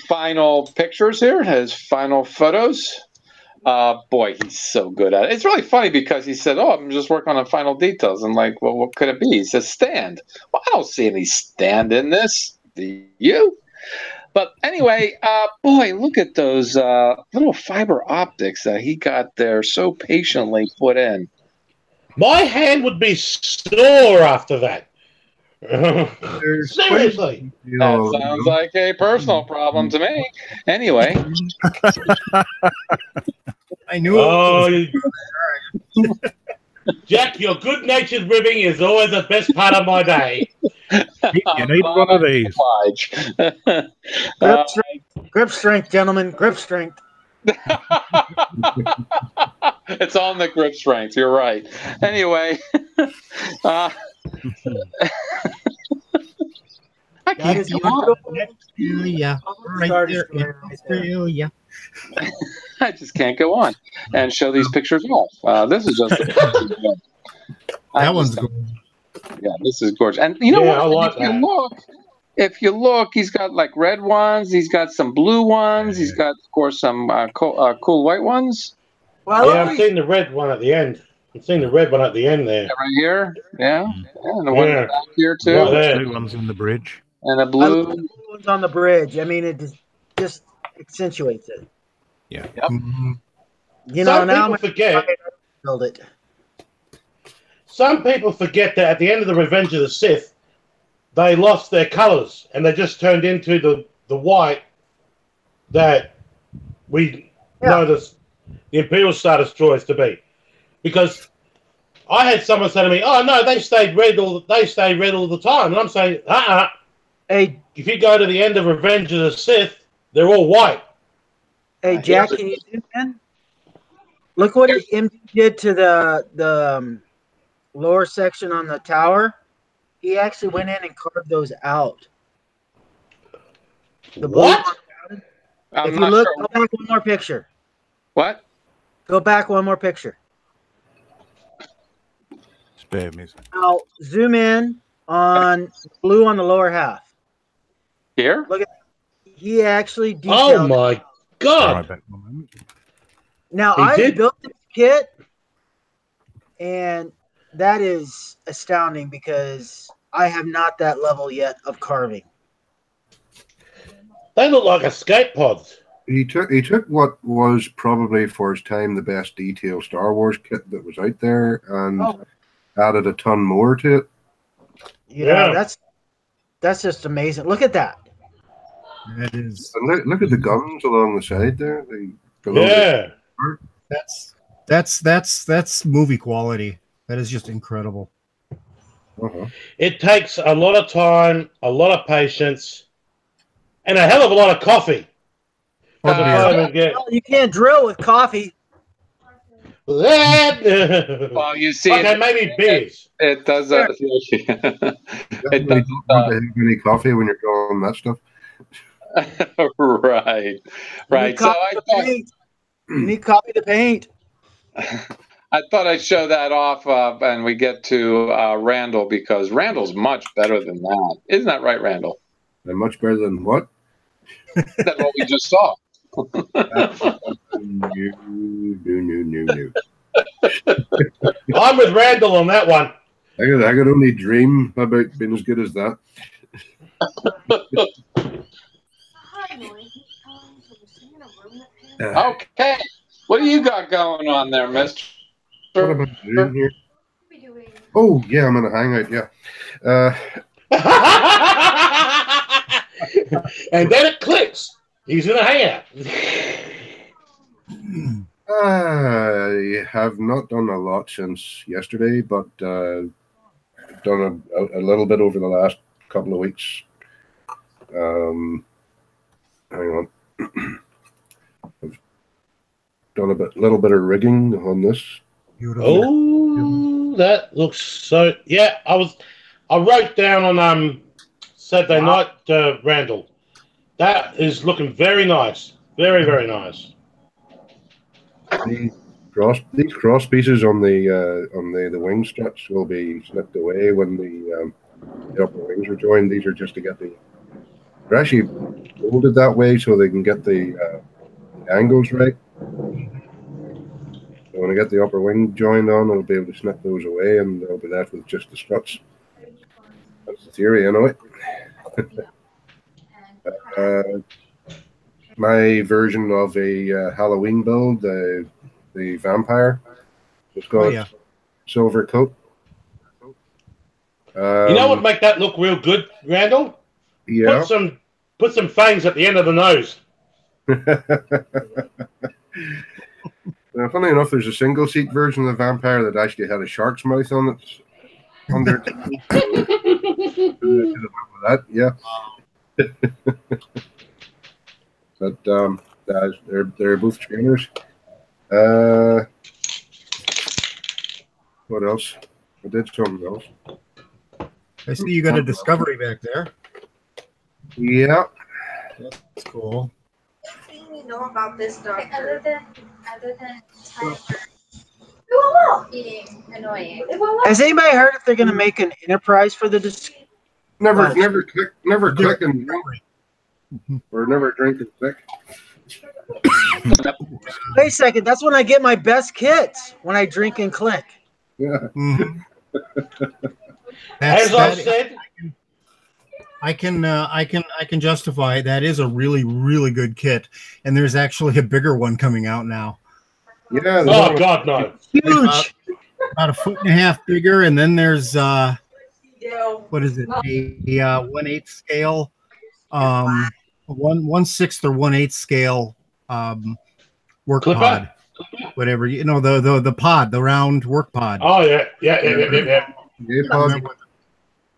Final pictures here, his final photos. Boy, he's so good at it. It's really funny because he said, "Oh, I'm just working on final details." I'm like, "Well, what could it be?" He says, "Stand." Well, I don't see any stand in this. Do you? But anyway, boy, look at those little fiber optics that he got there so patiently put in. My hand would be sore after that. Seriously. That sounds like a personal problem to me. Anyway. I knew it. Jack, your good-natured ribbing is always the best part of my day. You need one of these. Grip strength, gentlemen. Grip strength. It's on the grip strength. You're right. Anyway. I can't go on. Australia. Right there in Australia. I just can't go on and show these pictures off. This is just that one's good. Yeah, this is gorgeous. And you know what? I like If you look, he's got like red ones. He's got some blue ones. He's got, of course, some cool white ones. Well, yeah, I'm seeing the red one at the end. I'm seeing the red one at the end there. Yeah, right here. Yeah. And the one back here, too. Right there. Blue ones in the bridge. And a blue. The blue ones on the bridge. I mean, it just accentuates it. Yeah. Yep. You know, Some now people forget. Build it. Some people forget that at the end of the Revenge of the Sith, they lost their colors and they just turned into the white that we know the Imperial Star Destroyers to be. Because I had someone say to me, "Oh no, they stayed red all the time," and I'm saying, Hey, if you go to the end of Revenge of the Sith, they're all white. Hey, Jack, can you zoom in? Look what MD did to the lower section on the tower. He actually went in and carved those out. The What? If you look, go back one more picture. What? Go back one more picture. Spare me. Now zoom in on blue on the lower half. Here? Look at he actually Oh detailed. my God! Right, Now I built this kit, and that is astounding because I have not that level yet of carving. They look like escape pods. He took what was probably for his time the best detailed Star Wars kit that was out there and added a ton more to it. Yeah, that's just amazing. Look at that. That is. And look at the guns along the side there. That's movie quality. That is just incredible. It takes a lot of time, a lot of patience, and a hell of a lot of coffee. You can't drill with coffee. Well, you see, okay, maybe beers. It does. It doesn't have any coffee when you're doing that stuff. Right. So you need coffee to paint. I thought I'd show that off, and we get to Randall because Randall's much better than that. Isn't that right, Randall? And much better than what? Than what we just saw. No. I'm with Randall on that one. I could only dream about being as good as that. Okay, what do you got going on there, mister? What am I doing here? Oh, yeah, I'm in a Hangout, yeah. And then it clicks. He's in a Hangout. I have not done a lot since yesterday, but I've done a little bit over the last couple of weeks. Hang on. I've done little bit of rigging on this. Beautiful. Oh, that looks so. Yeah, I wrote down on Saturday night, Randall. That is looking very nice. Very, very nice. These cross pieces on the wing struts will be snipped away when the upper wings are joined. These are just to get they're actually molded that way so they can get the angles right. So when I get the upper wing joined on, I'll be able to snip those away, and they'll be left with just the struts. That's the theory, anyway. My version of a Halloween build, the vampire. It's got silver coat. You know what would make that look real good, Randall? Yeah. Put some fangs at the end of the nose. Now, funny enough, there's a single seat version of the vampire that actually had a shark's mouth on it. Under that, yeah. But they're both trainers. What else? I did something else. I see you got a discovery back there. Yeah. That's cool. Anything you know about this doctor? Other than timer. Being annoying. Has anybody heard if they're going to make an enterprise for the Never click and drink. Or never drink and click. Wait a second, that's when I get my best kits, when I drink and click. Yeah. Mm-hmm. As I said, I can justify that is a really, really good kit, and there's actually a bigger one coming out now. Yeah. Oh God, no! Huge, about 1.5 feet bigger, and then there's what is it? A 1/8 scale, 1/6 or 1/8 scale work Clipper? pod, whatever the pod, the round work pod. Oh yeah. Yeah.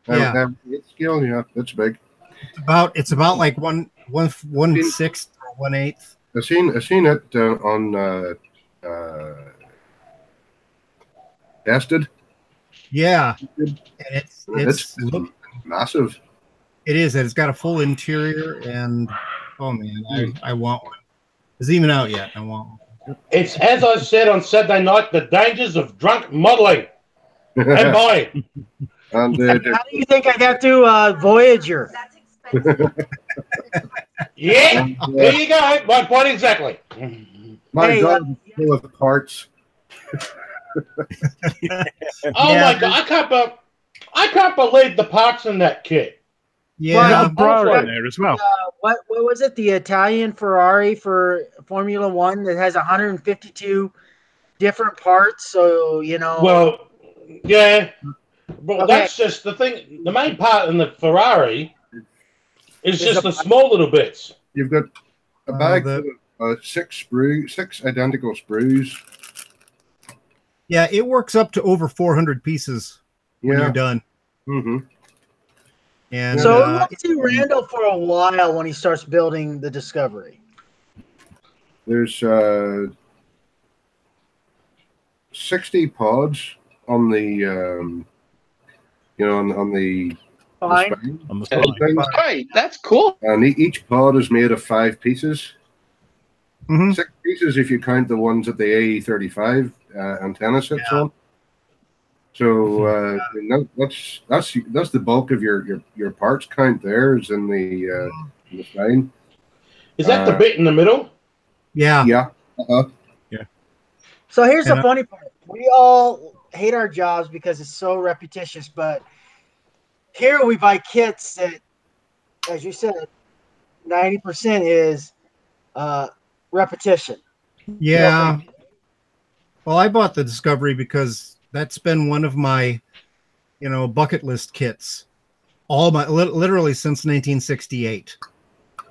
Scale, yeah, that's big. It's about like 1/6 or 1/8. I've seen it on tested. Yeah, and it's massive. It is, and it's got a full interior, and oh man, I want one. It's even out yet. I want one. It's as I said on Saturday night, the dangers of drunk modeling and buying. And How do you think I got through Voyager? That's expensive. Yeah, there you go. My point exactly. My God, it's full of parts. Oh my God, I can't believe the parts in that kit. Yeah, bro, in there as well. What was it? The Italian Ferrari for Formula One that has 152 different parts. So Well, yeah, but Okay. that's just the thing. The main part in the Ferrari is just the small little bits. You've got a bag of 6 identical sprues. Yeah, it works up to over 400 pieces when you're done. Mm-hmm. And so we won't see Randall for a while when he starts building the Discovery. There's 60 pods on the on the Fine. On the spine. Right, that's cool. And each pod is made of 5 pieces. Mhm. 6 pieces if you count the ones that the AE-35 antenna sits on. So that's the bulk of your parts count. There is in the spine. Is that the bit in the middle? Yeah. Yeah. So here's the And funny part. We all hate our jobs because it's so repetitious, but here we buy kits that, as you said, 90% is repetition. Yeah. Well, I bought the Discovery because that's been one of my, bucket list kits, literally since 1968.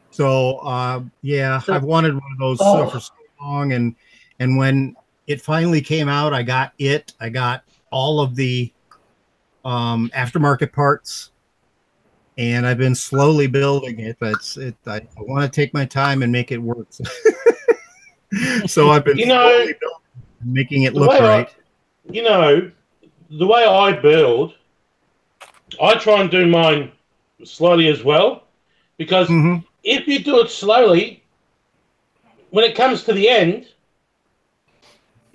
So, yeah, I've wanted one of those for so long, and when it finally came out, I got all of the aftermarket parts, and I've been slowly building it. But I want to take my time and make it work. So I've been slowly building, making it look right. The way I build, I try and do mine slowly as well, because if you do it slowly, when it comes to the end,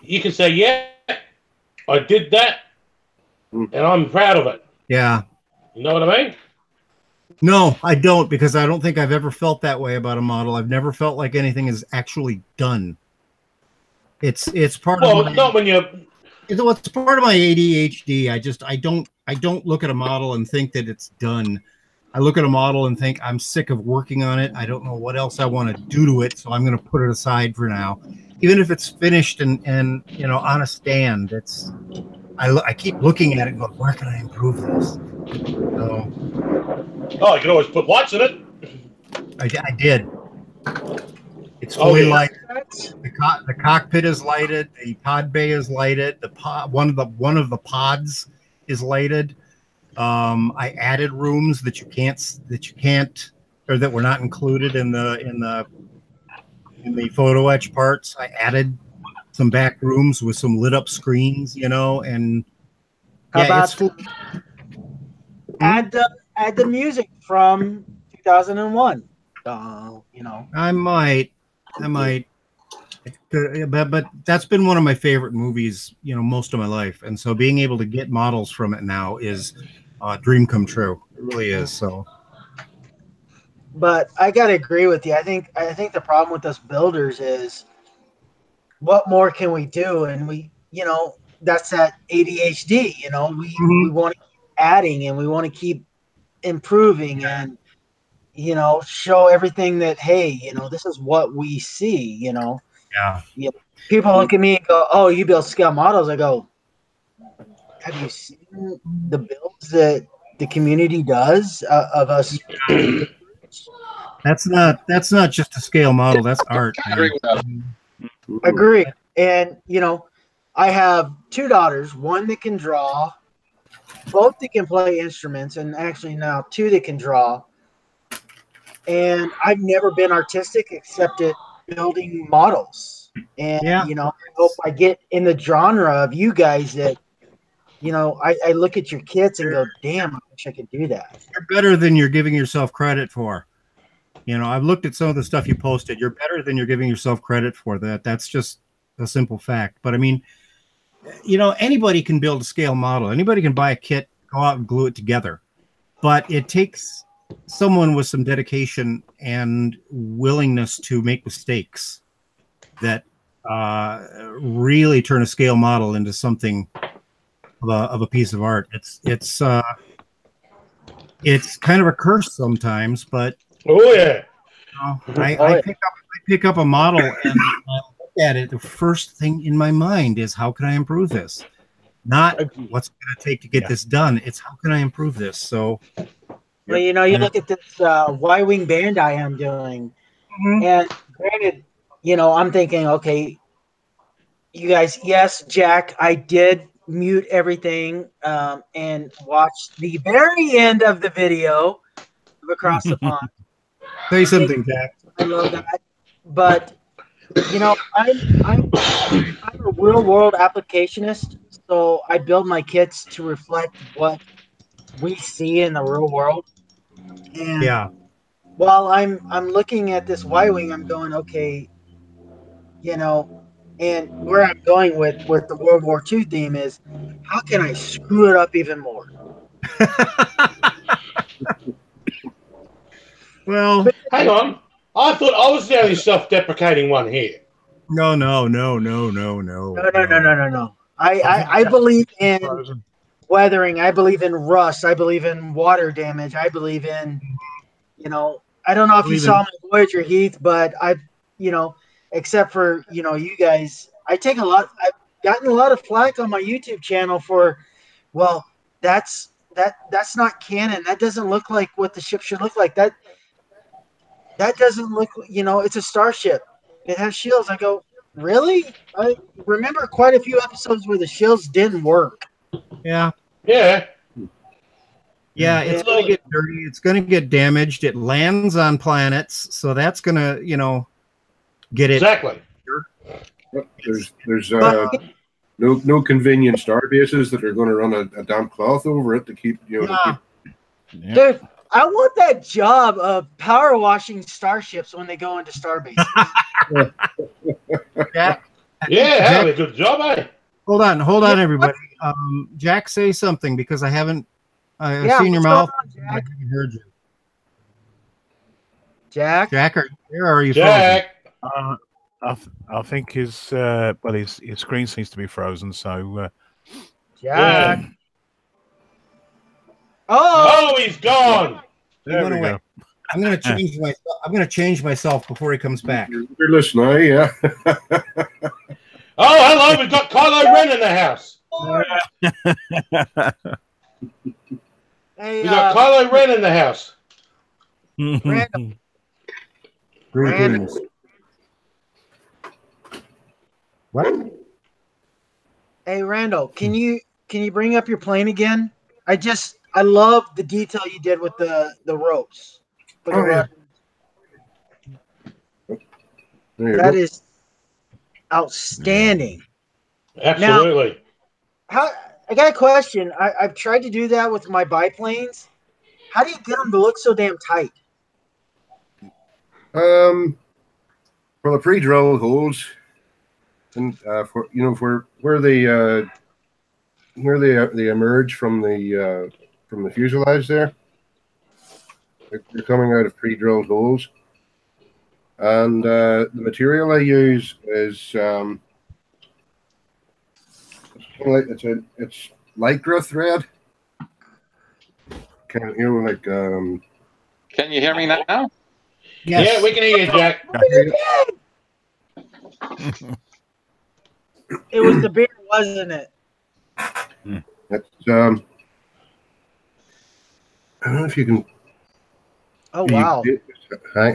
you can say, yeah, I did that, and I'm proud of it. Yeah. You know what I mean? No, I don't, because I don't think I've ever felt that way about a model. I've never felt like anything is actually done. It's part of my, not when you're. It's part of my ADHD. I don't look at a model and think that it's done. I look at a model and think I'm sick of working on it. I don't know what else I want to do to it, so I'm going to put it aside for now. Even if it's finished and you know, on a stand, I keep looking at it and go, where can I improve this? So, Oh, you can always put lights in it. I did. It's fully yeah. lighted. The cockpit is lighted. The pod bay is lighted. The one of the pods is lighted. I added rooms that you can't, or that were not included in the photo etch parts. I added some back rooms with some lit up screens, you know, and How yeah, about add the music from 2001? You know, I might, but that's been one of my favorite movies, you know, most of my life, and so being able to get models from it now is a dream come true. It really is. So, but I gotta agree with you. I think the problem with us builders is, what more can we do? And we, you know, that's that ADHD. You know, we want to keep adding and we want to keep improving and, you know, show everything that, hey, you know, this is what we see. You know, yeah. People look at me and go, "Oh, you build scale models." I go, "Have you seen the builds that the community does of us?" That's not just a scale model. That's art. I agree with that. Agree. And, you know, I have two daughters, one that can draw, both that can play instruments, and actually now two that can draw. And I've never been artistic except at building models. And, you know, I hope I get in the genre of you guys that, you know, I look at your kits and go, damn, I wish I could do that. You're better than you're giving yourself credit for. You know, I've looked at some of the stuff you posted. You're better than you're giving yourself credit for. That's just a simple fact. But I mean, you know, anybody can build a scale model. Anybody can buy a kit, go out and glue it together. But it takes someone with some dedication and willingness to make mistakes that really turn a scale model into something of a piece of art. It's kind of a curse sometimes, but oh yeah, you know, I pick up a model and I look at it. The first thing in my mind is, how can I improve this? Not what's it going to take to get this done. It's how can I improve this? So, well, you know, you look at this Y-wing Bandai I'm doing, and granted, you know, I'm thinking, okay, you guys, yes, Jack, I did mute everything and watch the very end of the video of Across the Pond. Say something, Jack. I love that, but you know, I'm a real world applicationist, so I build my kits to reflect what we see in the real world. And yeah, while I'm looking at this Y-wing, I'm going, okay, you know, and where I'm going with the World War II theme is, how can I screw it up even more? well, hang on. I thought I was the only self-deprecating one here. No. I believe in weathering. I believe in rust. I believe in water damage. I believe in, you know, I don't know if you saw my Voyager, Heath, but you know, except for, you know, you guys, I've gotten a lot of flack on my YouTube channel for, well, that's not canon. That doesn't look like what the ship should look like. That doesn't look, you know, it's a starship. It has shields. I go, really? I remember quite a few episodes where the shields didn't work. Yeah. Yeah. Yeah, it's going to get dirty. It's going to get damaged. It lands on planets, so that's going to, you know, get it. Exactly. There's no convenient star bases that are going to run a damp cloth over it to keep, you know. Dude, I want that job of power washing starships when they go into starbase. Jack, yeah, have a good job, eh? Hold on, everybody. Jack, say something, because I haven't. I've seen your mouth. I haven't heard you. Jack, are you Jack? I think his screen seems to be frozen. So Jack. Yeah. Oh, he's gone. He went away. Go. I'm going to change myself. I'm going to change myself before he comes back. You're listening, eh? Yeah. Oh, hello, we've got Kylo Ren in the house. Hey, We got Kylo Ren in the house. Randall. Greetings. What? Hey, Randall, can you bring up your plane again? I love the detail you did with the ropes. For the Oh, yeah. That is outstanding. Absolutely. How I got a question. I've tried to do that with my biplanes. How do you get them to look so damn tight? Well, the pre-drill holes, and for where they emerge from the fuselage there, they're coming out of pre-drilled holes, and the material I use is it's lycra thread, Can you hear me now? Yes. Yeah, we can hear you, Jack. It was the beer, wasn't it? It's I don't know if you can. Oh wow!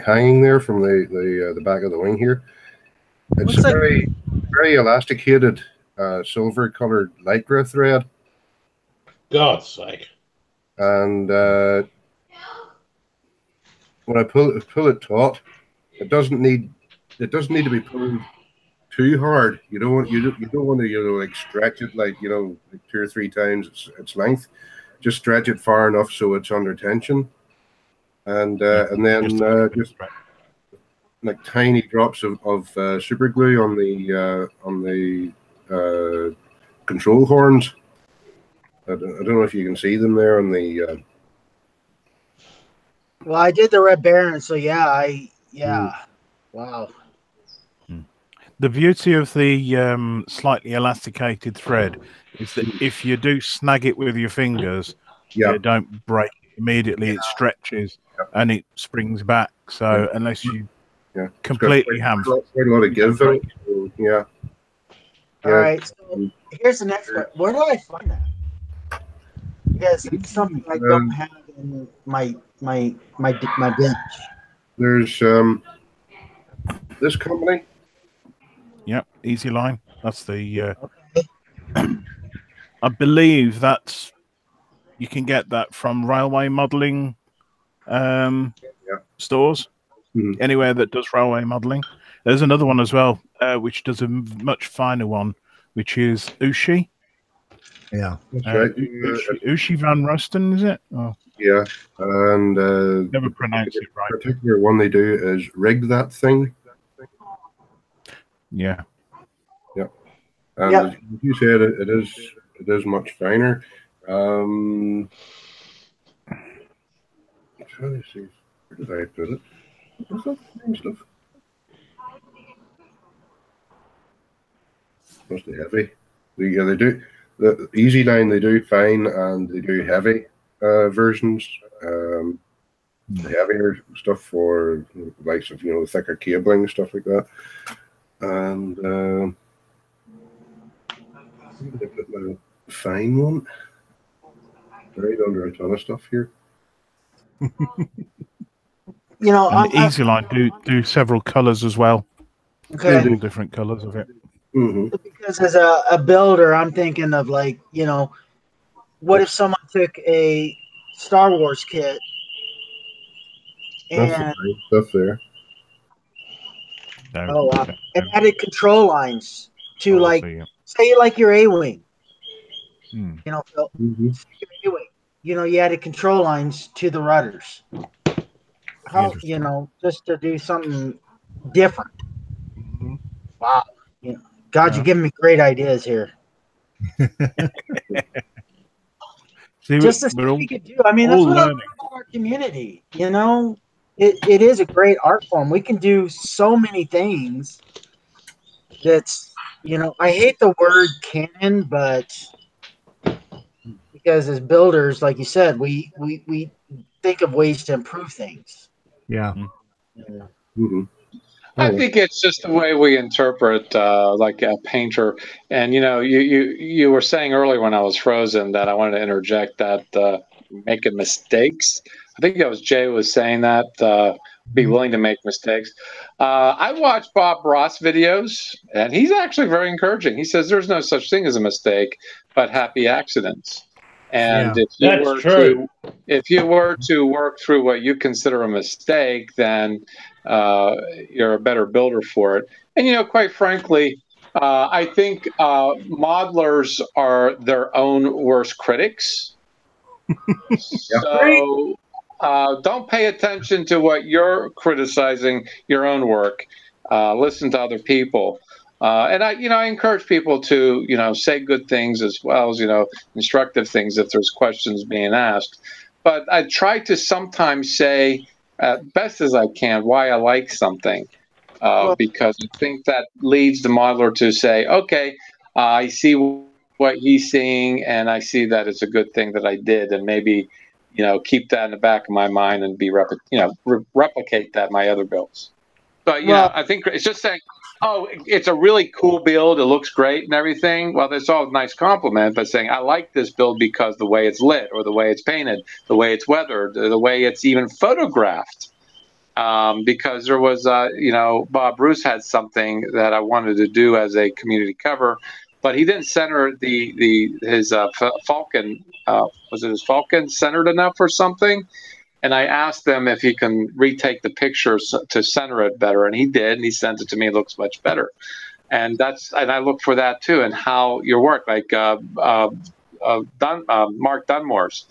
Hanging there from the back of the wing here. It's Looks like very elasticated, silver-colored lycra thread, God's sake. and when I pull it taut, it doesn't need to be pulled too hard. You don't want to like stretch it like 2 or 3 times its length. Just stretch it far enough so it's under tension, and then just like tiny drops of super glue on the control horns. I don't know if you can see them there on the. Well, I did the Red Baron, so wow. The beauty of the slightly elasticated thread is that if you do snag it with your fingers, you don't break it immediately. It stretches and it springs back. So unless you completely hammer, quite a lot of give. So, yeah. All right. So here's the next one. Where do I find that? Because it's something I don't have in my bench. There's this company. Yep, Easy Line. That's the. I believe that's you can get that from railway modelling stores. Mm-hmm. Anywhere that does railway modelling. There's another one as well, which does a much finer one, which is Ushi. Yeah, that's right. Ushi Van Rosten, is it? Oh. Yeah, and never pronounce it right. The particular one they do is rig that thing. Yeah. And as you said, it is much finer. I'm trying to see, where did I put it? What's that fine stuff? Mostly heavy. They do the Easy Line. They do fine and they do heavy versions. The heavier stuff for the likes of thicker cabling, stuff like that. And I put my fine one right under a ton of stuff here. And Easy Line do several colours as well. Okay. Several different colours of it. Mm-hmm. Because as a builder, I'm thinking of what if someone took a Star Wars kit and that's the stuff there. And added control lines to say like your A-wing. Phil, A-wing. You added control lines to the rudders. How just to do something different. Mm-hmm. Wow. God, you're giving me great ideas here. Just to see what we could do. I mean, that's what I love about our community. It is a great art form. We can do so many things. That's I hate the word canon, but we because as builders, like you said, we think of ways to improve things. Yeah. Yeah. Mm-hmm. I think it's just the way we interpret, like a painter. And you were saying earlier when I was frozen that I wanted to interject that making mistakes. I think that was Jay was saying that be willing to make mistakes. I watch Bob Ross videos, and he's actually very encouraging. He says there's no such thing as a mistake, but happy accidents. And Yeah. That's true. if you were to work through what you consider a mistake, then you're a better builder for it. And quite frankly, I think modelers are their own worst critics. So don't pay attention to what you're criticizing your own work. Listen to other people. And I encourage people to, say good things as well as, instructive things if there's questions being asked. But I try to sometimes say, best as I can, why I like something, because I think that leads the modeler to say, okay, I see what he's seeing, and I see that it's a good thing that I did, and maybe, keep that in the back of my mind and replicate that in my other builds. But I think it's just saying, oh, it's a really cool build, it looks great and everything. Well, that's all a nice compliment, but saying I like this build because the way it's lit, or the way it's painted, the way it's weathered, the way it's even photographed. Because there was, Bob Bruce had something that I wanted to do as a community cover, but he didn't center his Falcon. Was it his Falcon centered enough or something? And I asked them if he can retake the pictures to center it better, and he did, and he sent it to me. It looks much better, and I look for that too, and how your work, like Mark Dunmore's,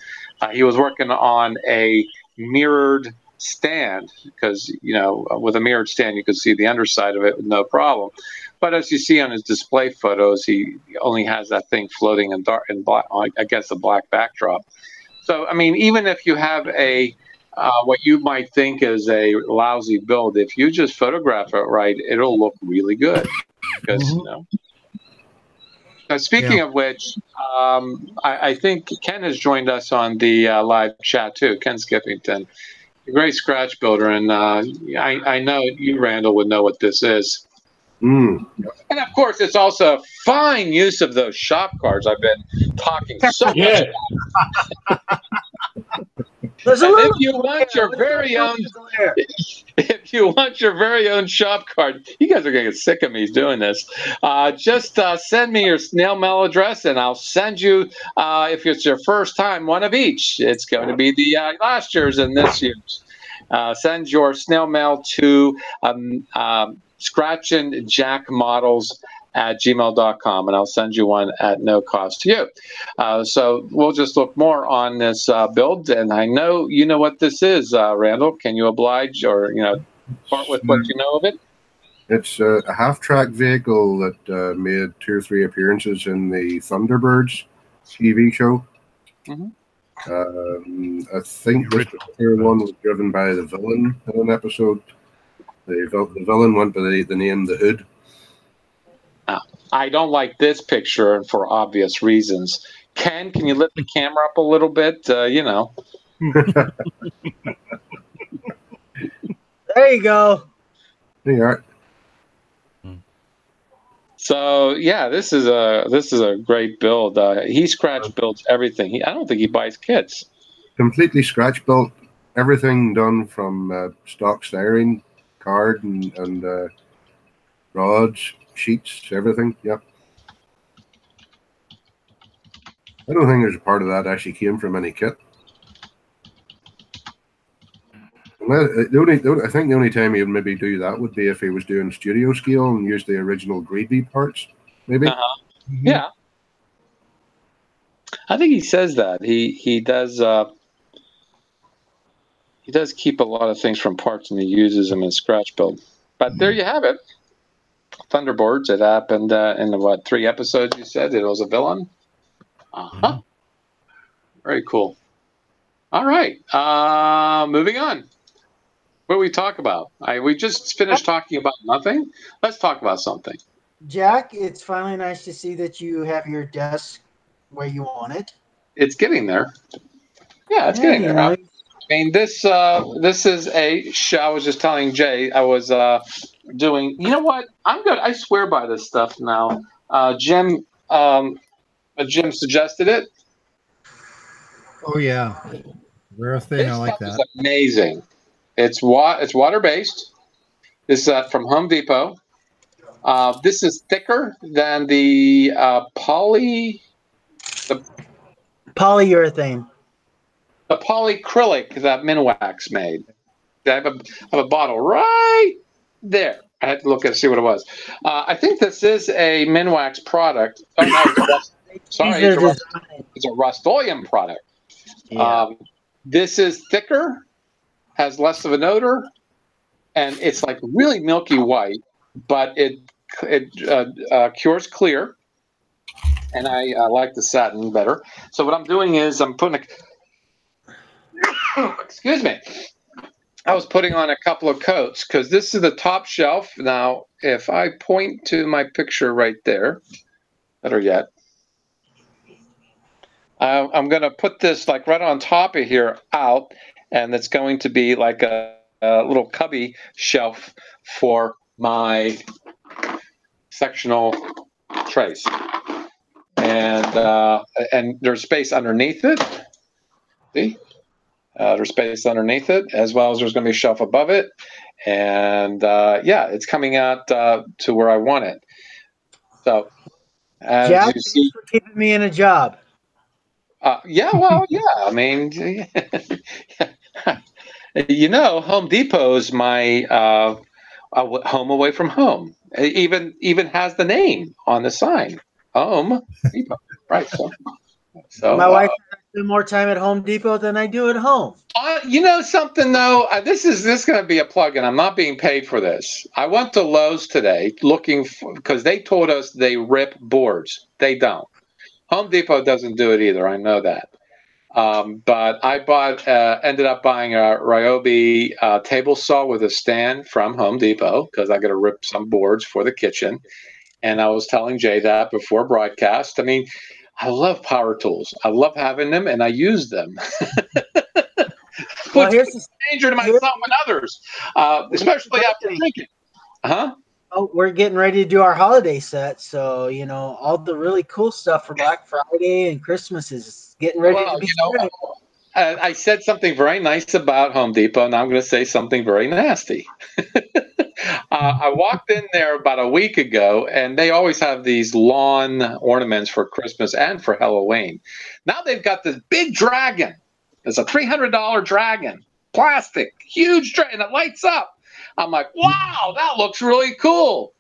he was working on a mirrored stand, because with a mirrored stand you could see the underside of it with no problem. But as you see on his display photos, he only has that thing floating in dark and black against a black backdrop. So I mean, even if you have a what you might think is a lousy build, if you just photograph it right, it'll look really good. Because speaking of which, I think Ken has joined us on the live chat too. Ken Skippington, a great scratch builder, and I know you, Randall, would know what this is. And of course, it's also a fine use of those shop cards. I've been talking so much. If you want your very own, if you want your very own shop card, you guys are gonna get sick of me doing this. Just send me your snail mail address, and I'll send you, if it's your first time, one of each. It's going to be the last year's and this year's. Send your snail mail to scratchandjackmodels@gmail.com, and I'll send you one at no cost to you. So we'll just look more on this build, and I know you know what this is, Randall. Can you oblige, or part with what you know of it? It's a half-track vehicle that made 2 or 3 appearances in the Thunderbirds TV show. I think this particular one was driven by the villain in an episode. The villain went by the name The Hood. I don't like this picture for obvious reasons. Ken, can you lift the camera up a little bit? There you go. There you are. So yeah, this is a great build. He scratch builds everything. I don't think he buys kits. Completely scratch built. Everything done from stock styrene, card, and rods, sheets, everything. Yep. I don't think there's a part of that actually came from any kit. I think the only time he would maybe do that would be if he was doing studio scale and use the original Greedy parts, maybe. Yeah. I think he says that. He does keep a lot of things from parts, and he uses them in scratch build. But there you have it. Thunderbirds. It happened in what, 3 episodes? You said it was a villain. Very cool. All right. Moving on. What do we talk about? We just finished talking about nothing. Let's talk about something. Jack, it's finally nice to see that you have your desk where you want it. it's getting there. Yeah, it's getting there. I mean, this is I was just telling Jay, I was doing. You know what? I'm good. I swear by this stuff now. Jim suggested it. Oh yeah, rare thing. This I like stuff is that. amazing. It's water based. This is from Home Depot. This is thicker than the polyurethane. The polyacrylic that Minwax made. I have a bottle right there. I had to look at see what it was. I think this is a Minwax product. Oh no, sorry, it's a Rust-Oleum product. Yeah. This is thicker, has less of an odor, and it's like really milky white, but it cures clear. And I like the satin better. So what I'm doing is I'm putting excuse me. I was putting on a couple of coats because this is the top shelf. Now, if I point to my picture right there, better yet, I'm going to put this like right on top of here out, and it's going to be like a little cubby shelf for my sectional trays. And there's space underneath it. See? There's space underneath it, as well as there's going to be a shelf above it. And yeah, it's coming out to where I want it. So, as Jack, you see, thanks for keeping me in a job. yeah, well, yeah. I mean, you know, Home Depot is my home away from home. It even has the name on the sign, Home Depot. Right. So my wife spends more time at Home Depot than I do at home. You know something though, this is going to be a plug-in. I'm not being paid for this. I went to Lowe's today looking because they told us they rip boards. They don't. Home Depot doesn't do it either. I know that. But I ended up buying a Ryobi table saw with a stand from Home Depot because I got to rip some boards for the kitchen. And I was telling Jay that before broadcast. I mean, I love power tools. I love having them, and I use them. Well, Which here's is a danger to myself and others, especially after drinking. Huh? Oh, we're getting ready to do our holiday set, so you know all the really cool stuff for Black Friday and Christmas is getting ready to be said. I said something very nice about Home Depot, and I'm going to say something very nasty. I walked in there about a week ago, and they always have these lawn ornaments for Christmas and for Halloween. Now they've got this big dragon. It's a $300 dragon, plastic, huge dragon, and it lights up. I'm like, wow, that looks really cool.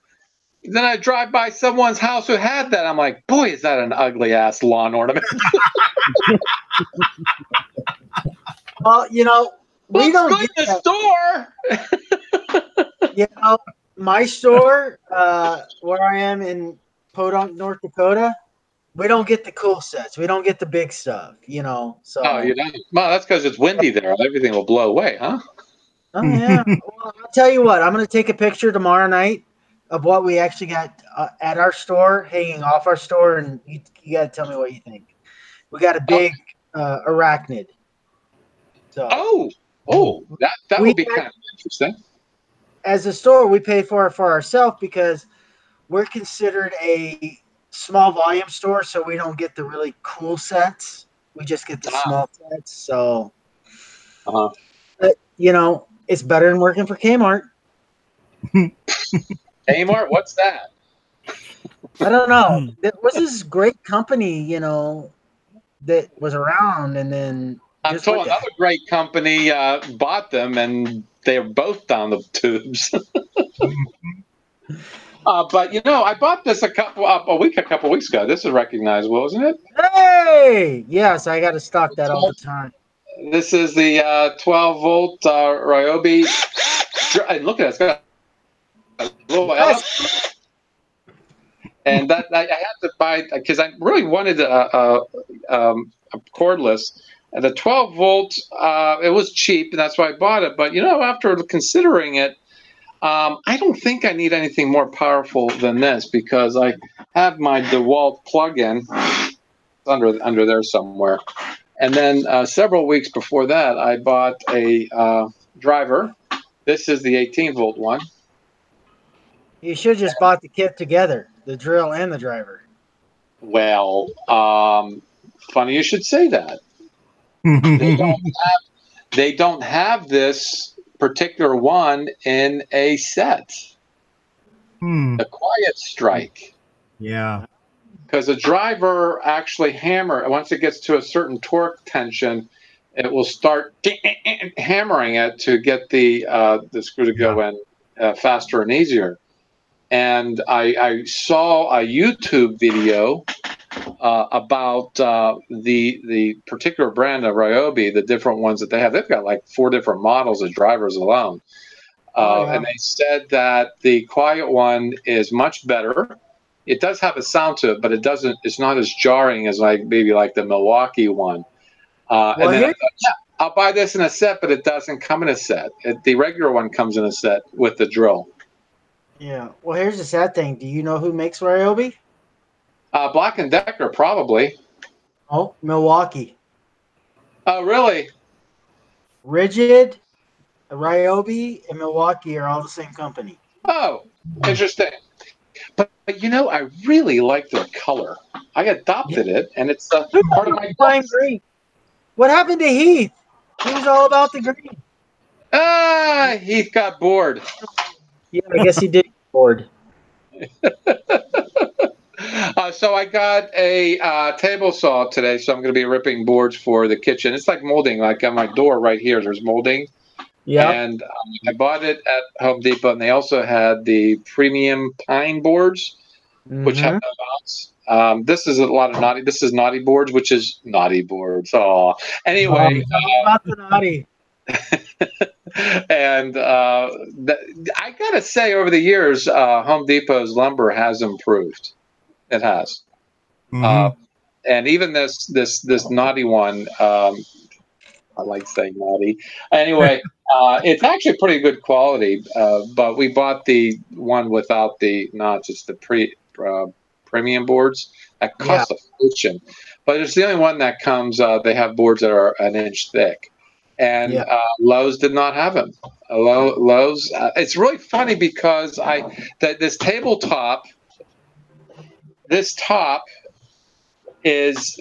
Then I drive by someone's house who had that. I'm like, boy, is that an ugly ass lawn ornament. Well, you know, we don't get in the store. You know, my store, where I am in Podunk, North Dakota, we don't get the cool sets. We don't get the big stuff, you know. So. Oh, you don't? Well, that's because it's windy there. Everything will blow away, huh? Oh yeah. Well, I'll tell you what. I'm going to take a picture tomorrow night of what we actually got at our store, hanging off our store, and you got to tell me what you think. We got a big arachnid. So. That would be kind of interesting. As a store, we pay for it for ourselves because we're considered a small volume store, so we don't get the really cool sets. We just get the small sets. So, but, you know, it's better than working for Kmart. Kmart? What's that? I don't know. There was this great company, you know, that was around, and then I'm told another great company bought them, and they're both down the tubes. But you know, I bought this a couple weeks ago. This is recognizable, isn't it? Hey, yes, I got to stock that all the time. This is the 12 volt Ryobi. And look at it, it's got a little L. And that I had to buy because I really wanted a cordless. And the 12 volt, it was cheap, and that's why I bought it. But you know, after considering it, I don't think I need anything more powerful than this because I have my DeWalt plug-in. So under there somewhere. And then several weeks before that, I bought a driver. This is the 18-volt one. You should have just bought the kit together, the drill and the driver. Well, funny you should say that. They don't have this particular one in a set. The Quiet Strike. Yeah. Because a driver actually once it gets to a certain torque tension, it will start hammering it to get the screw to go in faster and easier. And I saw a YouTube video about the particular brand of Ryobi, the different ones that they have. They've got like 4 different models of drivers alone. And they said that the Quiet one is much better. It does have a sound to it, but it's not as jarring as maybe like the Milwaukee one. And then I thought, I'll buy this in a set, but it doesn't come in a set. The regular one comes in a set with the drill. Yeah. Well, here's the sad thing. Do you know who makes Ryobi? Black & Decker, probably. Oh, Milwaukee. Oh, really? Rigid, Ryobi, and Milwaukee are all the same company. Oh, interesting. But I really like their color. I adopted it, and it's part of my lime green. What happened to Heath? He was all about the green. Heath got bored. Yeah, I guess he did get bored. So I got a table saw today, so I'm going to be ripping boards for the kitchen. It's like molding, like on my door right here. There's molding. Yeah. And I bought it at Home Depot, and they also had the premium pine boards, which have no knots. This is a lot of naughty. This is naughty boards, which is naughty boards. Oh, anyway. Not the naughty. And I gotta say, over the years, Home Depot's lumber has improved. It has. And even this naughty one, I like saying naughty. Anyway, it's actually pretty good quality. But we bought the one without the knots. It's the premium boards that cost a fortune. But it's the only one that comes. They have boards that are an inch thick. And Lowe's did not have them. Lowe's. It's really funny because this tabletop. This top is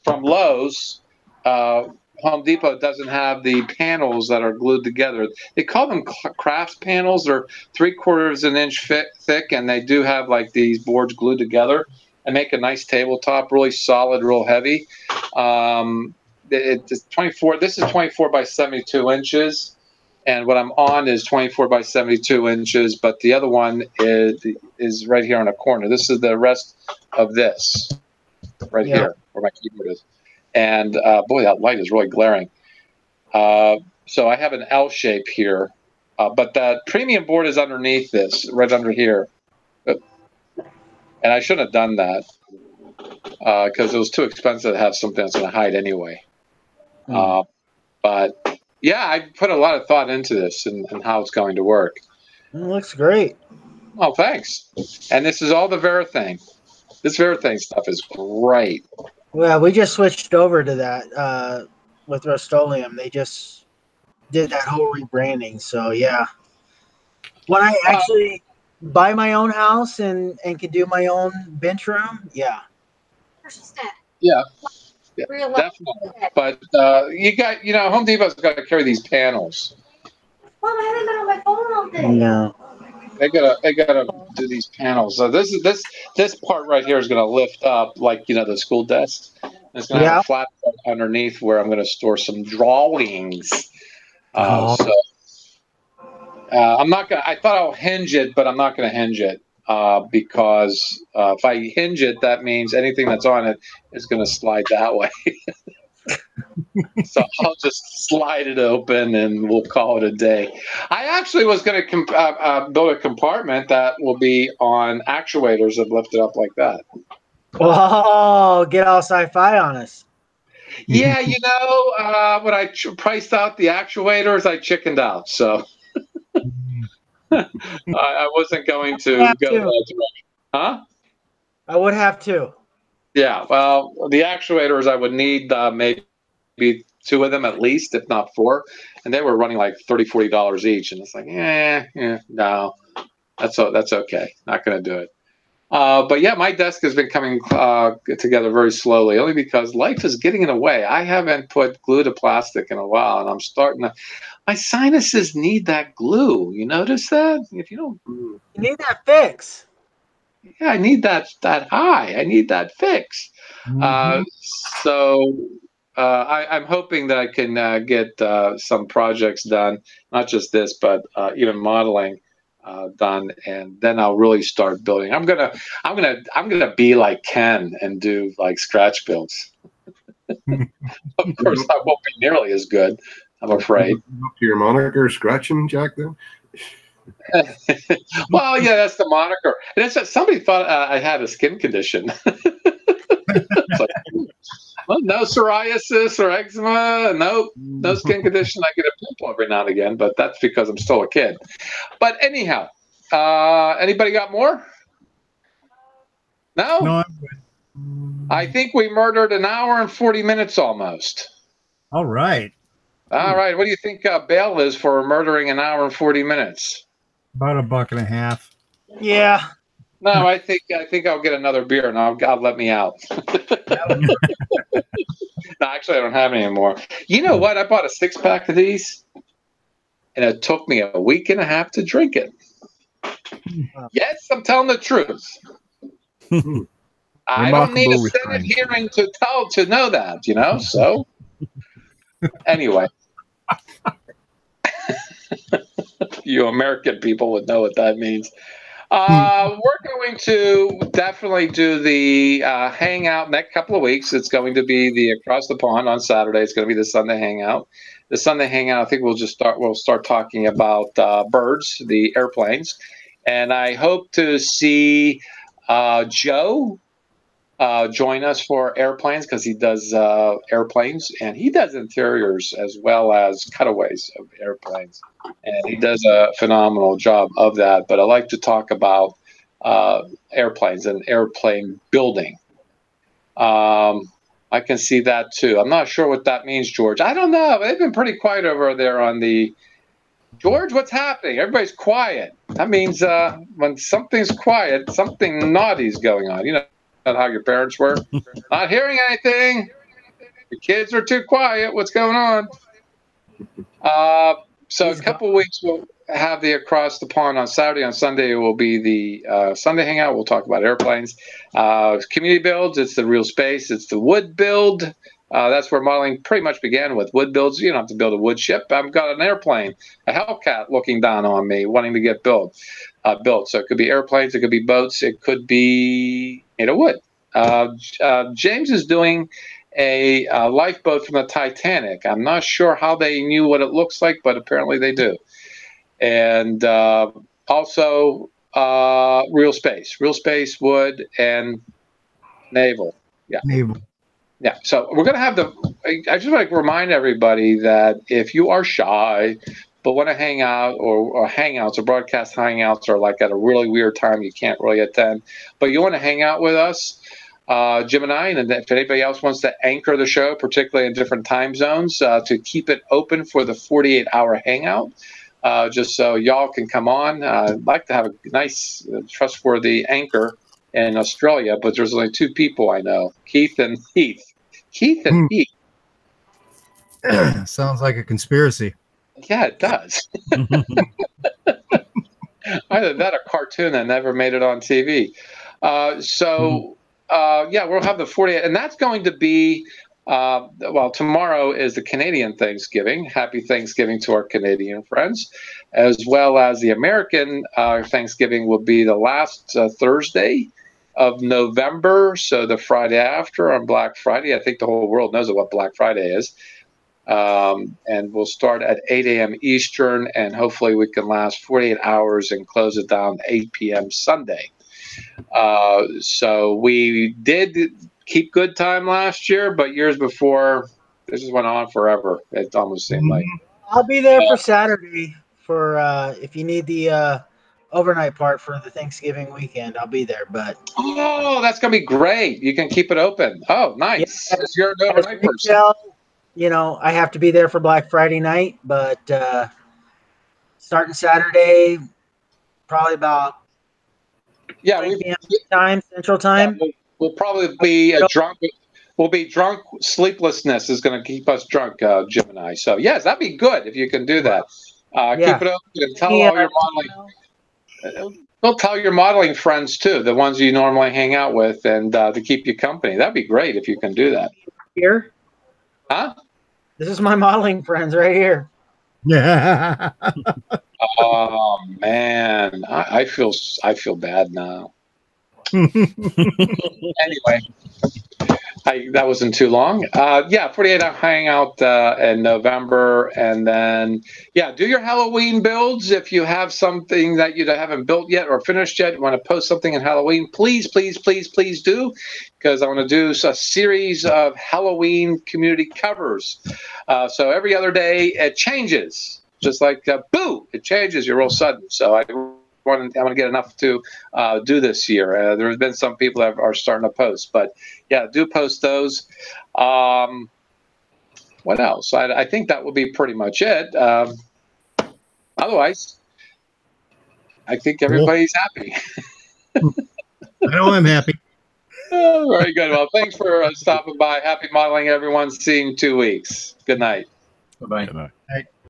from Lowe's. Home Depot doesn't have the panels that are glued together. They call them craft panels. They're 3/4 an inch thick, and they do have like these boards glued together and make a nice tabletop, really solid, real heavy. It's 24. This is 24 by 72 inches, and what I'm on is 24 by 72 inches. But the other one is right here on a corner. This is the rest of this right here where my keyboard is. And boy, that light is really glaring. So I have an L shape here, but the premium board is underneath this, right under here. And I shouldn't have done that because it was too expensive to have something that's going to hide anyway. But yeah, I put a lot of thought into this and how it's going to work. It looks great. Oh, thanks. And this is all the Verathane. This Verathane stuff is great. Well, we just switched over to that with Rust-Oleum. They just did that whole rebranding. So, yeah. When I actually buy my own house and can do my own bench room, yeah. Yeah, definitely. But Home Depot's got to carry these panels. Mom, I haven't been on my phone all day. No. They gotta do these panels. So this part right here is gonna lift up like the school desk. It's gonna have a flat part underneath where I'm gonna store some drawings. So I'm not gonna. I thought I'll hinge it, but I'm not gonna hinge it because if I hinge it, that means anything that's on it is gonna slide that way. So I'll just slide it open and we'll call it a day. I actually was going to build a compartment that will be on actuators that lift it up like that. Oh, get all sci-fi on us. Yeah, when I priced out the actuators, I chickened out. So I wasn't going to go that direction. Huh? I would have to. Yeah, well, the actuators I would need maybe two of them at least, if not four, and they were running like $30-$40 each, and it's like, no, that's okay, not going to do it. But yeah, my desk has been coming together very slowly, only because life is getting in the way. I haven't put glue to plastic in a while, and I'm starting to. My sinuses need that glue. You notice that? If you don't, You need that fix. yeah, I need that high. I need that fix. So I'm hoping that I can get some projects done, not just this, but even modeling done, and then I'll really start building. I'm gonna be like Ken and do like scratch builds. Of course, I won't be nearly as good, I'm afraid. Up to your moniker, Scratching Jack, then? Well, yeah, that's the moniker. And it's somebody thought I had a skin condition. It's like, well, no psoriasis or eczema, no skin condition. I get a pimple every now and again, but that's because I'm still a kid. But anyhow, anybody got more? No? No. I think we murdered an hour and 40 minutes almost. All right. All right. What do you think bail is for murdering an hour and 40 minutes? About $1.50. Yeah. No, I think I'll get another beer and I'll let me out. No, actually, I don't have any anymore. You know what? I bought a 6-pack of these, and it took me a week and a half to drink it. Yes, I'm telling the truth. I don't need a Senate hearing to know that, you know. So anyway, you American people would know what that means. We're going to definitely do the hangout next couple of weeks. It's going to be the Across the Pond on Saturday. It's going to be the Sunday hangout. The Sunday hangout, I think we'll start talking about birds, the airplanes, and I hope to see Joe join us for airplanes, because he does airplanes and he does interiors as well as cutaways of airplanes, and he does a phenomenal job of that. But I like to talk about airplanes and airplane building. I can see that too. I'm not sure what that means, George. I don't know. They've been pretty quiet over there on the George. What's happening? Everybody's quiet. That means when something's quiet, something naughty's going on. You know how your parents were? Not hearing anything. The kids are too quiet. What's going on? So a couple of weeks we'll have the Across the Pond on Saturday. On Sunday it will be the Sunday hangout. We'll talk about airplanes. Community builds. It's the real space. It's the wood build. That's where modeling pretty much began, with wood builds. You don't have to build a wood ship. I've got an airplane, a Hellcat looking down on me, wanting to get built. So it could be airplanes, it could be boats, it could be made of wood. James is doing a lifeboat from the Titanic. I'm not sure how they knew what it looks like, but apparently they do. And also real space, wood, and naval. Yeah. Naval. Yeah, so we're going to have I just like to remind everybody that if you are shy but want to hang out, or hangouts or broadcast hangouts are like at a really weird time you can't really attend, but you want to hang out with us, Jim and I, and if anybody else wants to anchor the show, particularly in different time zones, to keep it open for the 48-hour hangout, just so y'all can come on. I'd like to have a nice, trustworthy anchor in Australia, but there's only 2 people I know, Keith and Heath. Heath. Sounds like a conspiracy. Yeah, it does. Either that or cartoon that never made it on TV. Yeah, we'll have the 48, and that's going to be, well, tomorrow is the Canadian Thanksgiving. Happy Thanksgiving to our Canadian friends, as well as the American Thanksgiving will be the last Thursday of November, so the Friday after, on Black Friday. I think the whole world knows what Black Friday is. And we'll start at 8 a.m. Eastern, and hopefully we can last 48 hours and close it down 8 p.m. Sunday. So we did keep good time last year, but years before, this just went on forever. It almost seemed like. I'll be there for Saturday for if you need the overnight part for the Thanksgiving weekend. I'll be there, but Oh, that's gonna be great. You can keep it open. Oh, nice. Yeah, 'Cause you're an as overnight person. retail, you know, I have to be there for Black Friday night, but starting Saturday, probably about Yeah, 3 we p.m. time, Central Time. we'll probably be drunk. We'll be drunk. Sleeplessness is going to keep us drunk, Jim and I. So yes, that'd be good if you can do that. Yeah. Keep it open and tell all your modeling. We'll tell your modeling friends too, the ones you normally hang out with, and to keep you company. That'd be great if you can do that. Here, Huh? this is my modeling friends right here. Yeah. Oh man, I feel bad now. Anyway, that wasn't too long. Yeah, 48-hour hangout in November, and then do your Halloween builds. If you have something that you haven't built yet or finished yet, you want to post something in Halloween, please, please, please, please do, because I want to do a series of Halloween community covers. So every other day it changes, just like boo, it changes. You're real sudden. So I want to get enough to do this year. There have been some people that are starting to post, but yeah, do post those. What else? I think that will be pretty much it. Otherwise, I think everybody's happy. I know I'm happy. Oh, very good. Well, thanks for stopping by. Happy modeling, everyone. See you in 2 weeks. Good night. Bye-bye. You know. Right.